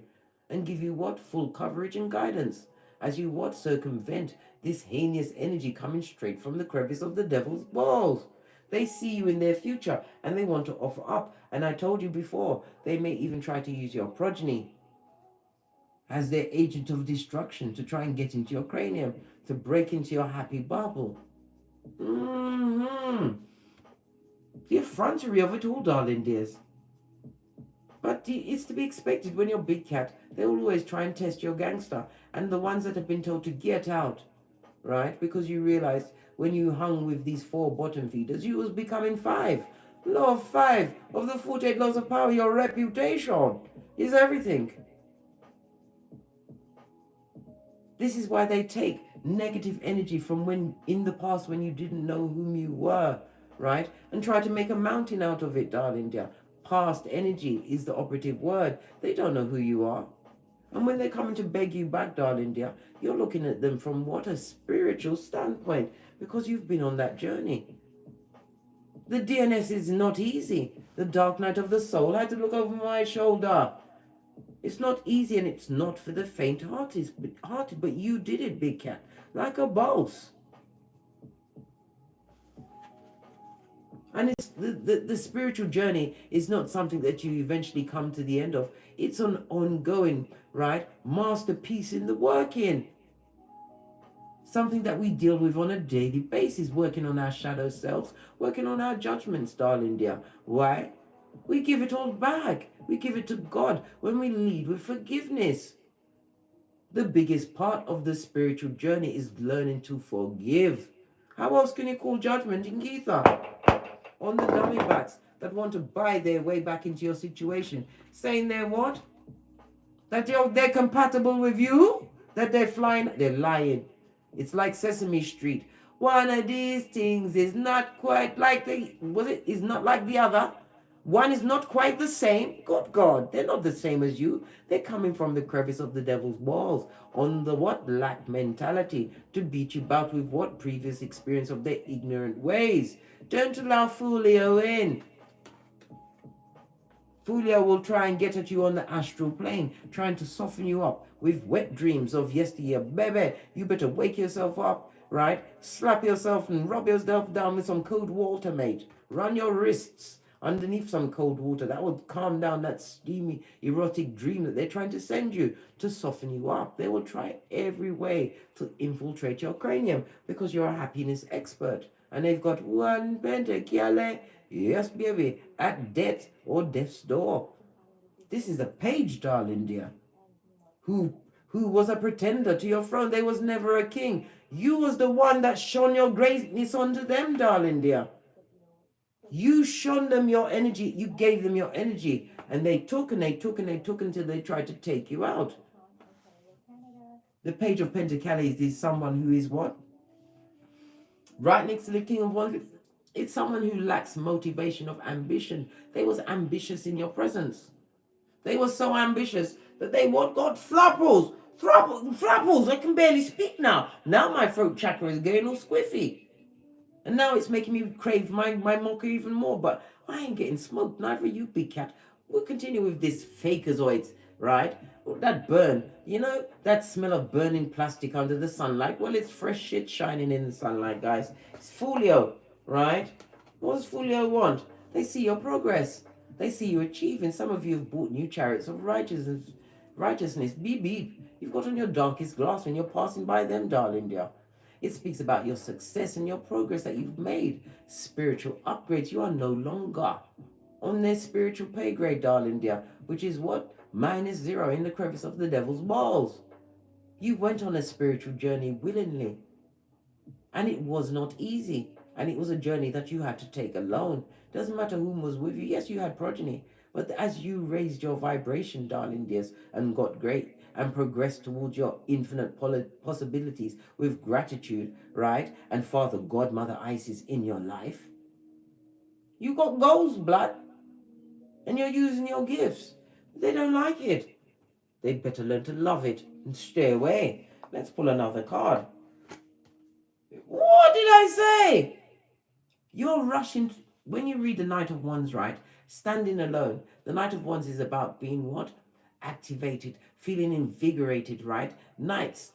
and give you what? Full coverage and guidance. As you what? Circumvent this heinous energy coming straight from the crevice of the devil's balls. They see you in their future and they want to offer up. And I told you before, they may even try to use your progeny as their agent of destruction to try and get into your cranium, to break into your happy bubble. The effrontery of it all, darling dears. But it's to be expected when you're big cat. They always try and test your gangster. And the ones that have been told to get out, right? Because you realized when you hung with these 4 bottom feeders, you was becoming 5. Law of 5 of the 48 laws of power, your reputation is everything. This is why they take negative energy from when in the past when you didn't know whom you were, right? And try to make a mountain out of it, darling dear. Past energy is the operative word. They don't know who you are. And when they're coming to beg you back, darling dear, you're looking at them from what? A spiritual standpoint, because you've been on that journey. The DNS is not easy. The dark night of the soul, I had to look over my shoulder. It's not easy, and it's not for the faint-hearted, but you did it, big cat, like a boss. And it's the spiritual journey is not something that you eventually come to the end of. It's an ongoing, right, masterpiece in the working. Something that we deal with on a daily basis, working on our shadow selves, working on our judgments, darling dear. Why? We give it all back. We give it to God when we lead with forgiveness. The biggest part of the spiritual journey is learning to forgive. How else can you call judgment in Gita? On the dummy bats that want to buy their way back into your situation, saying they're what? That they're compatible with you? That they're flying? They're lying. It's like Sesame Street. One of these things is not quite like is not like the other. One is not quite the same. Good God, they're not the same as you. They're coming from the crevice of the devil's walls on the what? Lack mentality to beat you about with what? Previous experience of their ignorant ways. Don't allow Folio in. Folio will try and get at you on the astral plane, trying to soften you up with wet dreams of yesteryear. Baby, you better wake yourself up, right? Slap yourself and rub yourself down with some cold water, mate. Run your wrists underneath some cold water. That will calm down that steamy, erotic dream that they're trying to send you to soften you up. They will try every way to infiltrate your cranium because you're a happiness expert. And they've got one pentacle, yes, baby, at death or death's door. This is a page, darling dear, who was a pretender to your throne. They was never a king. You was the one that shone your greatness onto them, darling dear. You shone them your energy. You gave them your energy. And they took and they took and they took until they tried to take you out. The page of Pentacles is someone who is what? Right next to the King of Wands. It's someone who lacks motivation of ambition. They was ambitious in your presence. They were so ambitious that they what? Got flapples. Flapples. I can barely speak now. Now my throat chakra is getting all squiffy. And now it's making me crave my mocha even more. But I ain't getting smoked. Neither are you, big cat. We'll continue with this fakeazoids, right? That burn. You know, that smell of burning plastic under the sunlight? Well, it's fresh shit shining in the sunlight, guys. It's Folio, right? What does Folio want? They see your progress. They see you achieving. Some of you have bought new chariots of righteousness. Beep, beep. You've got on your darkest glass when you're passing by them, darling dear. It speaks about your success and your progress that you've made. Spiritual upgrades. You are no longer on their spiritual pay grade, darling dear, which is what? -0 in the crevice of the devil's balls. You went on a spiritual journey willingly. And it was not easy. And it was a journey that you had to take alone. Doesn't matter whom was with you. Yes, you had progeny. But as you raised your vibration, darling dears, and got great and progressed towards your infinite possibilities with gratitude, right? And Father God, Mother Isis in your life, you got goals, blood. And you're using your gifts. They don't like it. They'd better learn to love it and stay away. Let's pull another card. What did I say? You're rushing. When you read the Knight of Wands, right? Standing alone. The Knight of Wands is about being what? Activated, feeling invigorated, right? Knights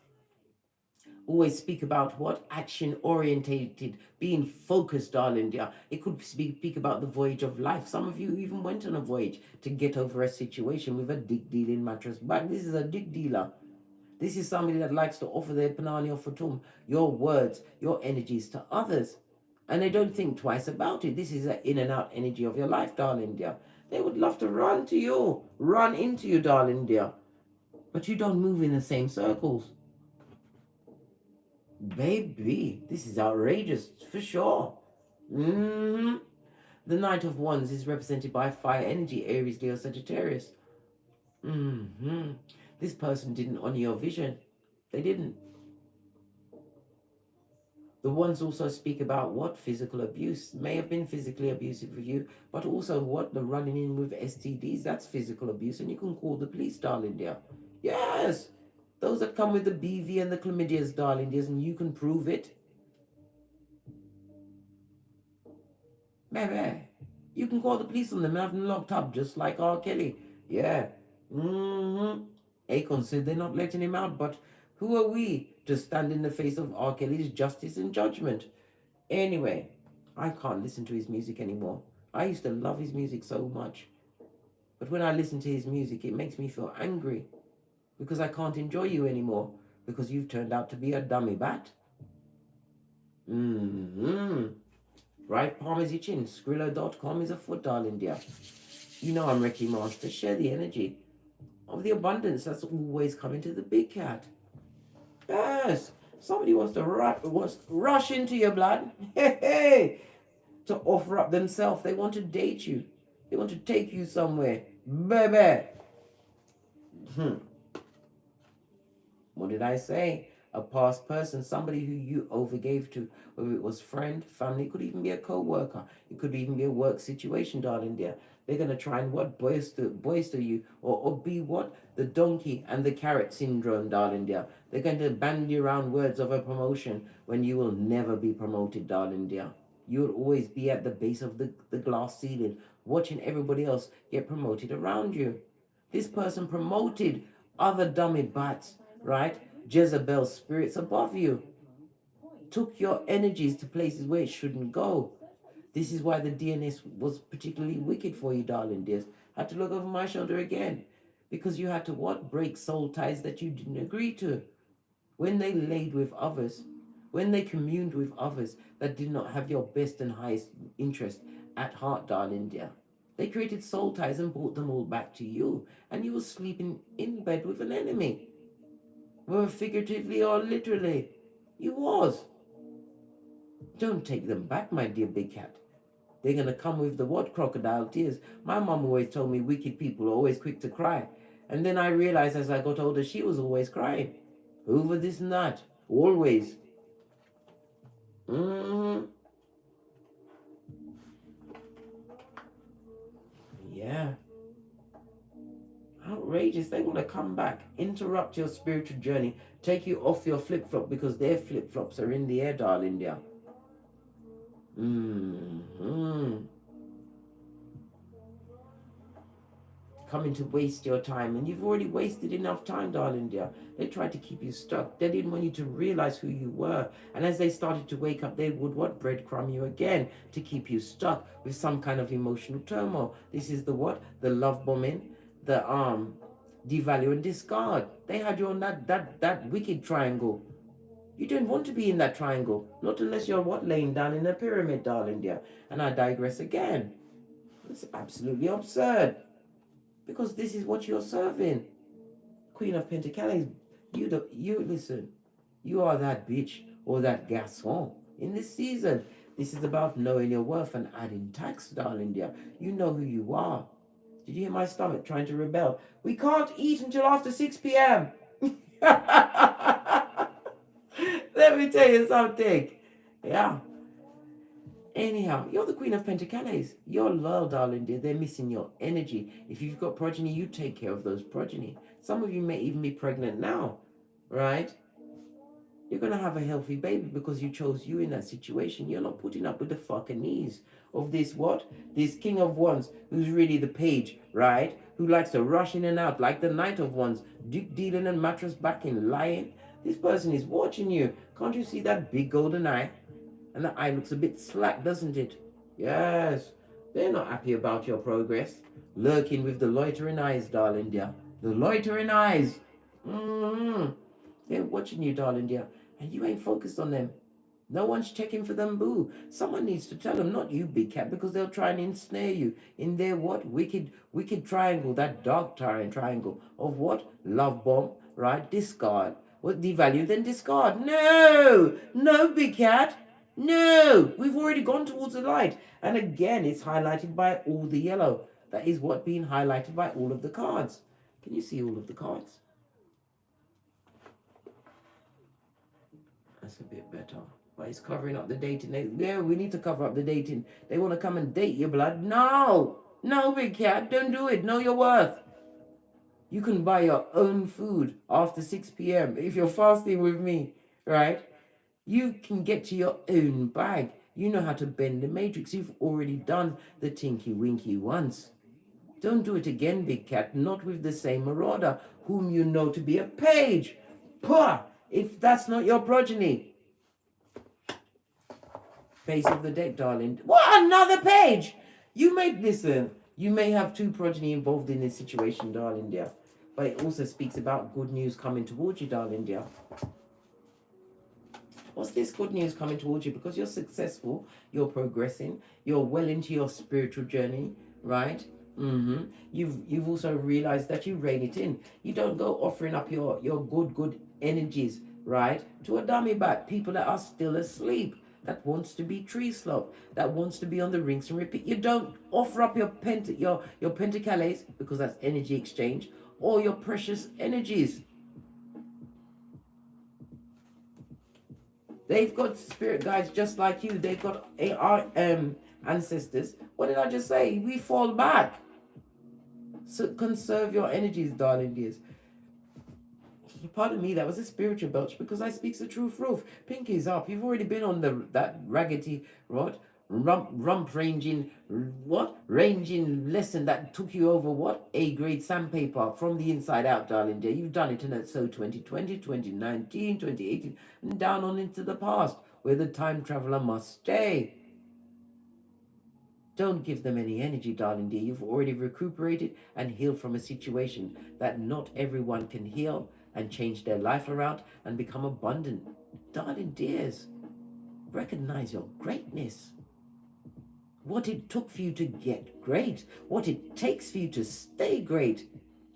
always speak about what? Action orientated, being focused, darling dear. It could speak about the voyage of life. Some of you even went on a voyage to get over a situation with a dick dealing mattress bag. This is a dick dealer. This is somebody that likes to offer their panani or fatum, your words, your energies to others. And they don't think twice about it. This is an in and out energy of your life, darling dear. They would love to run to you, run into you, darling dear. But you don't move in the same circles. Baby, this is outrageous, for sure. The Knight of Wands is represented by fire energy, Aries, Leo, Sagittarius. This person didn't honor your vision. They didn't. The ones also speak about what? Physical abuse. May have been physically abusive with you, but also what? The running in with STDs, that's physical abuse, and you can call the police, darling dear. Yes! Those that come with the BV and the chlamydias, darling dears, and you can prove it. Baby, you can call the police on them and have them locked up, just like R. Kelly. Yeah. Akon said they're not letting him out, but who are we to stand in the face of R. Kelly's justice and judgment? Anyway, I can't listen to his music anymore. I used to love his music so much. But when I listen to his music, it makes me feel angry because I can't enjoy you anymore because you've turned out to be a dummy bat. Right palm is itching. Skrilla.com is afoot, darling dear. You know I'm Reiki Master. Share the energy of the abundance that's always coming to the big cat. Yes. Somebody wants to rush into your blood. Hey, to offer up themselves. They want to date you. They want to take you somewhere. Baby. What did I say? A past person, somebody who you overgave to, whether it was friend, family, it could even be a co-worker. It could even be a work situation, darling dear. They're going to try and what? Boister you or be what? The donkey and the carrot syndrome, darling dear. They're going to bandy around words of a promotion when you will never be promoted, darling dear. You'll always be at the base of the glass ceiling, watching everybody else get promoted around you. This person promoted other dummy bats, right? Jezebel spirits above you. Took your energies to places where it shouldn't go. This is why the DNS was particularly wicked for you, darling dears. Had to look over my shoulder again. Because you had to what? Break soul ties that you didn't agree to. When they laid with others, when they communed with others that did not have your best and highest interest at heart, darling dear. They created soul ties and brought them all back to you. And you were sleeping in bed with an enemy. Whether figuratively or literally. You was. Don't take them back, my dear big cat. They're going to come with the what? Crocodile tears. My mom always told me wicked people are always quick to cry. And then I realized as I got older, she was always crying. Over this and that. Always. Yeah. Outrageous. They want to come back, interrupt your spiritual journey, take you off your flip-flop because their flip-flops are in the air, darling dear. Coming to waste your time, and you've already wasted enough time, darling dear. They tried to keep you stuck. They didn't want you to realize who you were, and as they started to wake up, they would what? Breadcrumb you again to keep you stuck with some kind of emotional turmoil. This is the what? The love bombing, the devalue and discard. They had you on that wicked triangle. You don't want to be in that triangle, not unless you're what? Laying down in a pyramid, darling dear. And I digress again. It's absolutely absurd. Because this is what you're serving. Queen of Pentacles, you listen. You are that bitch or that garçon in this season. This is about knowing your worth and adding tax, darling dear. You know who you are. Did you hear my stomach trying to rebel? We can't eat until after 6 p.m. Let me tell you something. Yeah. Anyhow, you're the Queen of Pentacles. You're loyal, darling dear. They're missing your energy. If you've got progeny, you take care of those progeny. Some of you may even be pregnant now, right? You're going to have a healthy baby because you chose you in that situation. You're not putting up with the fucking knees of this what? This King of Wands, who's really the page, right? Who likes to rush in and out like the Knight of Wands, Duke dealing and mattress backing, lying. This person is watching you. Can't you see that big golden eye? And the eye looks a bit slack, doesn't it? Yes. They're not happy about your progress. Lurking with the loitering eyes, darling dear. The loitering eyes. They're watching you, darling dear. And you ain't focused on them. No one's checking for them, boo. Someone needs to tell them, not you, big cat, because they'll try and ensnare you in their what? Wicked triangle, that dark triangle of what? Love bomb, right? Discard. What? Devalue, then discard. No! No, big cat. No! We've already gone towards the light. And again, it's highlighted by all the yellow. That is what being highlighted by all of the cards. Can you see all of the cards? That's a bit better. But it's covering up the dating. Yeah, we need to cover up the dating. They want to come and date your blood. No! No, big cat, don't do it. Know your worth. You can buy your own food after 6 p.m. if you're fasting with me, right? You can get to your own bag. You know how to bend the matrix. You've already done the tinky winky once. Don't do it again, big cat. Not with the same marauder, whom you know to be a page. Pah! If that's not your progeny. Face of the deck, darling. What? Another page? You may have two progeny involved in this situation, darling dear. But it also speaks about good news coming towards you, darling dear. What's this good news coming towards you? Because you're successful, you're progressing, you're well into your spiritual journey, right? You've also realized that you rein it in. You don't go offering up your good energies, right, to a dummy bat, people that are still asleep, that wants to be tree slop, that wants to be on the rinse and repeat. You don't offer up your pentacles, because that's energy exchange, or your precious energies. They've got spirit guides just like you. They've got ancestors. What did I just say? We fall back. So conserve your energies, darling dears. Pardon me, that was a spiritual belch because I speaks the truth, Roof. Pinky's up. You've already been on that raggedy, what? Rump ranging, what? Ranging lesson that took you over, what? A-grade sandpaper from the inside out, darling dear. You've done it, and that's so 2020, 2019, 2018, and down on into the past, where the time traveler must stay. Don't give them any energy, darling dear. You've already recuperated and healed from a situation that not everyone can heal and change their life around and become abundant. Darling dears, recognize your greatness. What it took for you to get great. What it takes for you to stay great.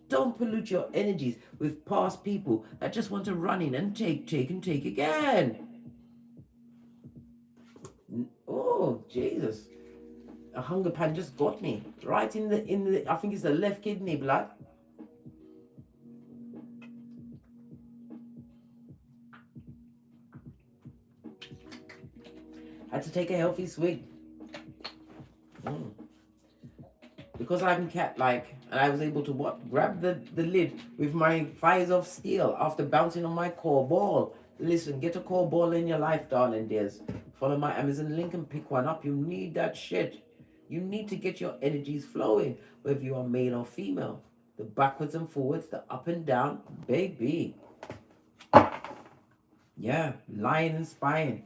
Don't pollute your energies with past people that just want to run in and take again. Oh, Jesus. A hunger pan just got me. Right in the I think it's the left kidney, blood. Had to take a healthy swig. Because I'm cat-like, and I was able to what? Grab the lid with my fires of steel after bouncing on my core ball. Listen, get a core ball in your life, darling dears. Follow my Amazon link and pick one up. You need that shit. You need to get your energies flowing, whether you are male or female. The backwards and forwards, the up and down, baby. Yeah, lying and spying.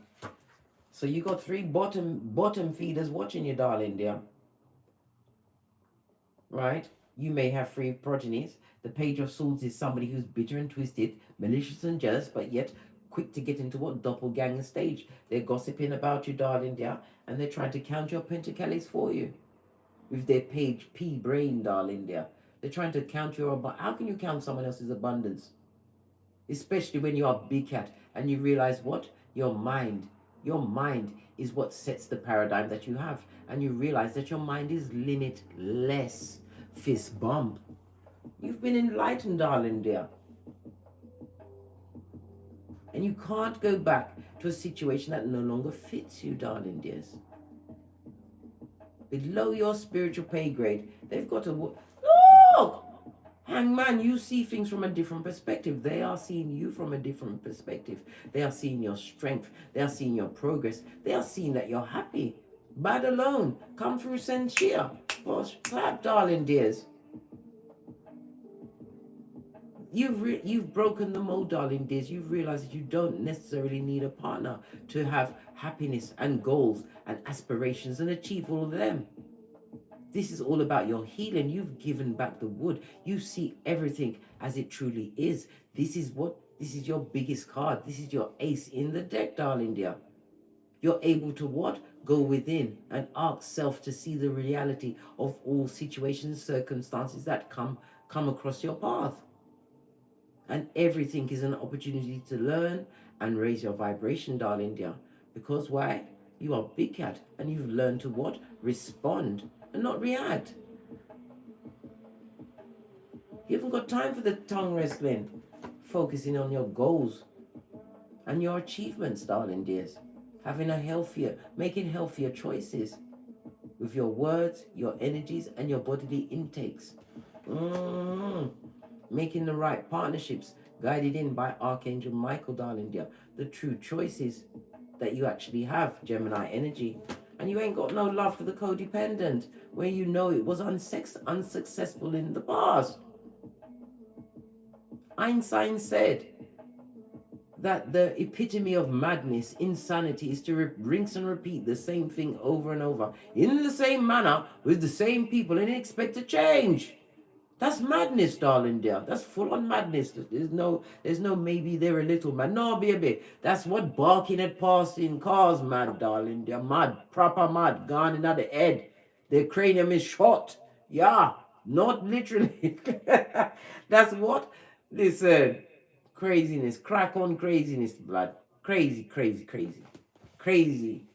So you got 3 bottom feeders watching you, darling dear. Right? You may have 3 progenies. The Page of Swords is somebody who's bitter and twisted, malicious and jealous, but yet quick to get into what? Doppelganger stage. They're gossiping about you, darling dear, and they're trying to count your pentacles for you. With their Page P brain, darling dear. They're trying to count your abundance. How can you count someone else's abundance? Especially when you are big cat and you realize what? Your mind is what sets the paradigm that you have. And you realize that your mind is limitless. Fist bump. You've been enlightened, darling dear. And you can't go back to a situation that no longer fits you, darling dears. Below your spiritual pay grade, they've got to... Look! Hangman, you see things from a different perspective. They are seeing you from a different perspective. They are seeing your strength. They are seeing your progress. They are seeing that you're happy. Bad alone. Come through, send cheer. Gosh, clap, darling dears. You've broken the mold, darling dears. You've realized that you don't necessarily need a partner to have happiness and goals and aspirations and achieve all of them. This is all about your healing. You've given back the wood. You see everything as it truly is. This is your biggest card. This is your ace in the deck, darling dear. You're able to what? Go within and ask self to see the reality of all situations, circumstances that come across your path. And everything is an opportunity to learn and raise your vibration, darling dear. Because why? You are big cat and you've learned to what? Respond and not react. You haven't got time for the tongue wrestling. Focusing on your goals and your achievements, darling dears. Making healthier choices with your words, your energies, and your bodily intakes. Making the right partnerships, guided in by Archangel Michael, darling dear. The true choices that you actually have, Gemini energy. And you ain't got no love for the codependent, where you know it was unsuccessful in the past. Einstein said that the epitome of madness, insanity, is to rinse and repeat the same thing over and over in the same manner with the same people and expect a change. That's madness, darling dear. That's full on madness. There's no maybe they're a little mad. No, baby. That's what barking at passing cars mad, darling dear. Mad, proper mad, gone in the head. Their cranium is short. Yeah, not literally. That's what? Listen, craziness, crack on craziness, blood. Crazy, crazy, crazy, crazy.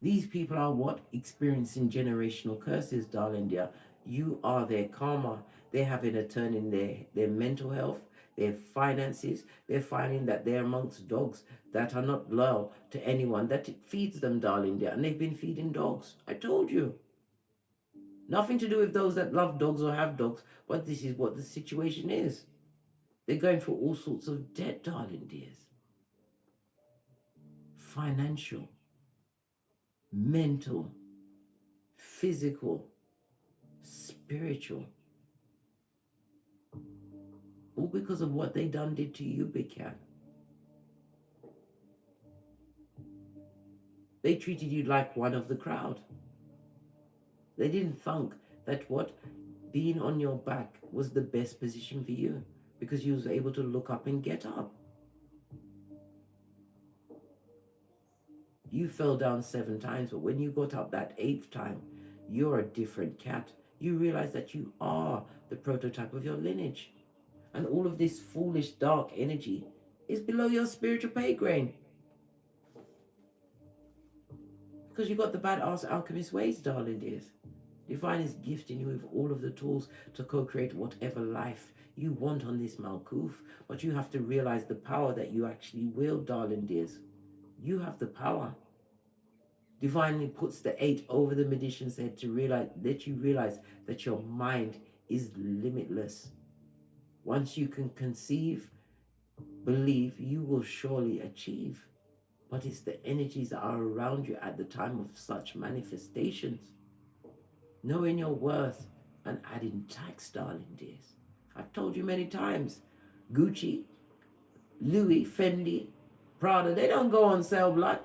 These people are what? Experiencing generational curses, darling dear. You are their karma. They're having a turn in their mental health, their finances. They're finding that they're amongst dogs that are not loyal to anyone, that it feeds them, darling dear. And they've been feeding dogs. I told you. Nothing to do with those that love dogs or have dogs, but this is what the situation is. They're going through all sorts of debt, darling dears. Financial, mental, physical, spiritual. All because of what they did to you, big cat. They treated you like one of the crowd. They didn't think that what? Being on your back was the best position for you because you was able to look up and get up. You fell down 7 times, but when you got up that 8th time, you're a different cat. You realize that you are the prototype of your lineage. And all of this foolish dark energy is below your spiritual pay grade. Because you got the badass alchemist ways, darling dears. Divine is gifting you with all of the tools to co-create whatever life you want on this Malkuth. But you have to realize the power that you actually wield, darling dears. You have the power. Divinely puts the 8 over the magician's head to let you realize that your mind is limitless. Once you can conceive, believe, you will surely achieve. But it's the energies that are around you at the time of such manifestations. Knowing your worth and adding tax, darling dears. I've told you many times, Gucci, Louis, Fendi, Prada, they don't go on sale, blood.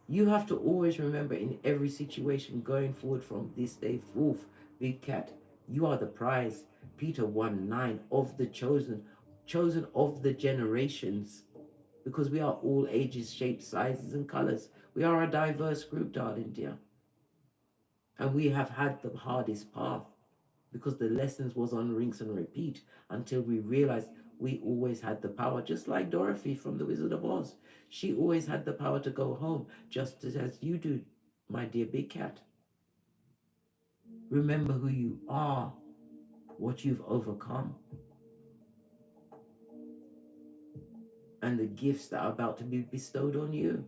You have to always remember in every situation going forward from this day forth, big cat, you are the prize. Peter 1:9 of the chosen of the generations, because we are all ages, shapes, sizes, and colors. We are a diverse group, darling dear. And we have had the hardest path because the lessons was on rinse and repeat until we realized we always had the power, just like Dorothy from The Wizard of Oz. She always had the power to go home, just as you do, my dear big cat. Remember who you are, what you've overcome, and the gifts that are about to be bestowed on you.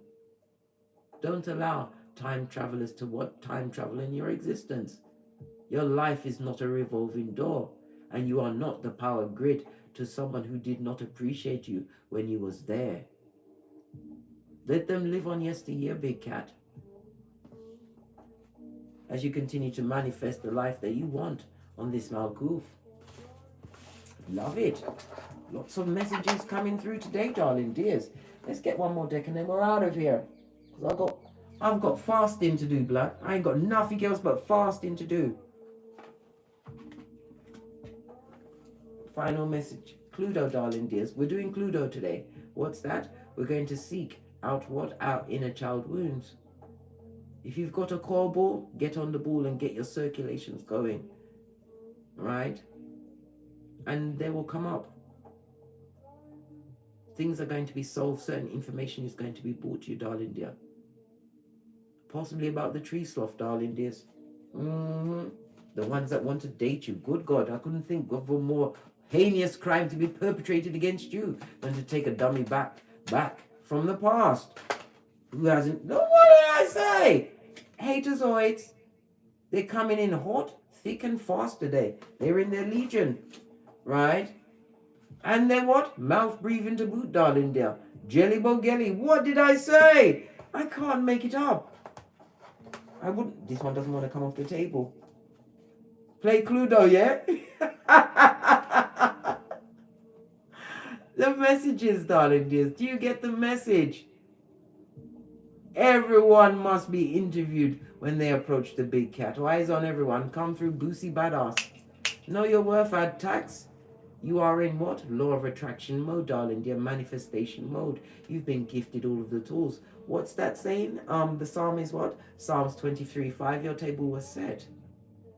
Don't allow time travelers to what? Time travel in your existence. Your life is not a revolving door, and you are not the power grid to someone who did not appreciate you when you was there. Let them live on yesteryear, big cat, as you continue to manifest the life that you want on this Malkuth. Love it. Lots of messages coming through today, darling dears. Let's get one more deck and then we're out of here. Because I've got fasting to do, blood. I ain't got nothing else but fasting to do. Final message. Cluedo, darling dears. We're doing Cluedo today. What's that? We're going to seek out what? Our inner child wounds. If you've got a core ball, get on the ball and get your circulations going. Right? And they will come up. Things are going to be solved. Certain information is going to be brought to you, darling dear. Possibly about the tree sloth, darling dears. The ones that want to date you. Good God, I couldn't think of a more heinous crime to be perpetrated against you than to take a dummy back from the past. Who hasn't? No, what did I say? Haterzoids. They're coming in hot, thick and fast today. They're in their legion. Right? And then what? Mouth breathing to boot, darling dear. Jelly bogelly. What did I say? I can't make it up. I wouldn't. This one doesn't want to come off the table. Play Cluedo, yeah? The messages, darling dears. Do you get the message? Everyone must be interviewed when they approach the big cat. Eyes on everyone. Come through Boosie Badass. Know your worth, add tax. You are in what? Law of attraction mode, darling dear. Manifestation mode. You've been gifted all of the tools. What's that saying? The psalm is what? Psalms 23:5. Your table was set.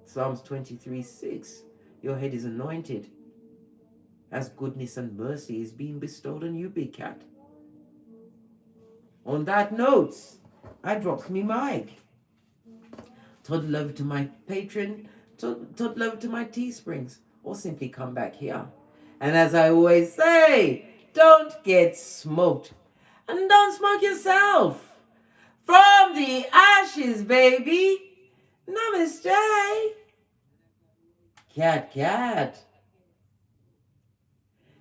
Psalms 23:6. Your head is anointed, as goodness and mercy is being bestowed on you, big cat. On that note, I dropped me mic. Toddle over to my Patreon, toddle over to my Teesprings, or simply come back here. And as I always say, don't get smoked. And don't smoke yourself. From the ashes, baby. Namaste. Cat, cat.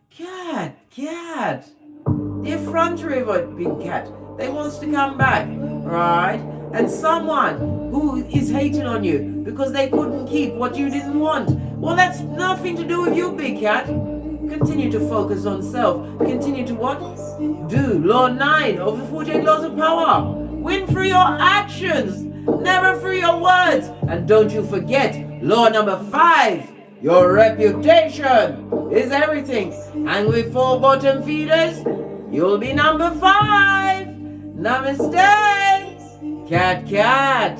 Cat, cat. The effrontery of a big cat. They wants to come back, right? And someone who is hating on you because they couldn't keep what you didn't want. Well, that's nothing to do with you, big cat. Continue to focus on self. Continue to what? Do. Law 9 of the 48 laws of power. Win through your actions, never through your words. And don't you forget, law number 5. Your reputation is everything. And with 4 bottom feeders, you'll be number 5. Namaste. Cat, cat.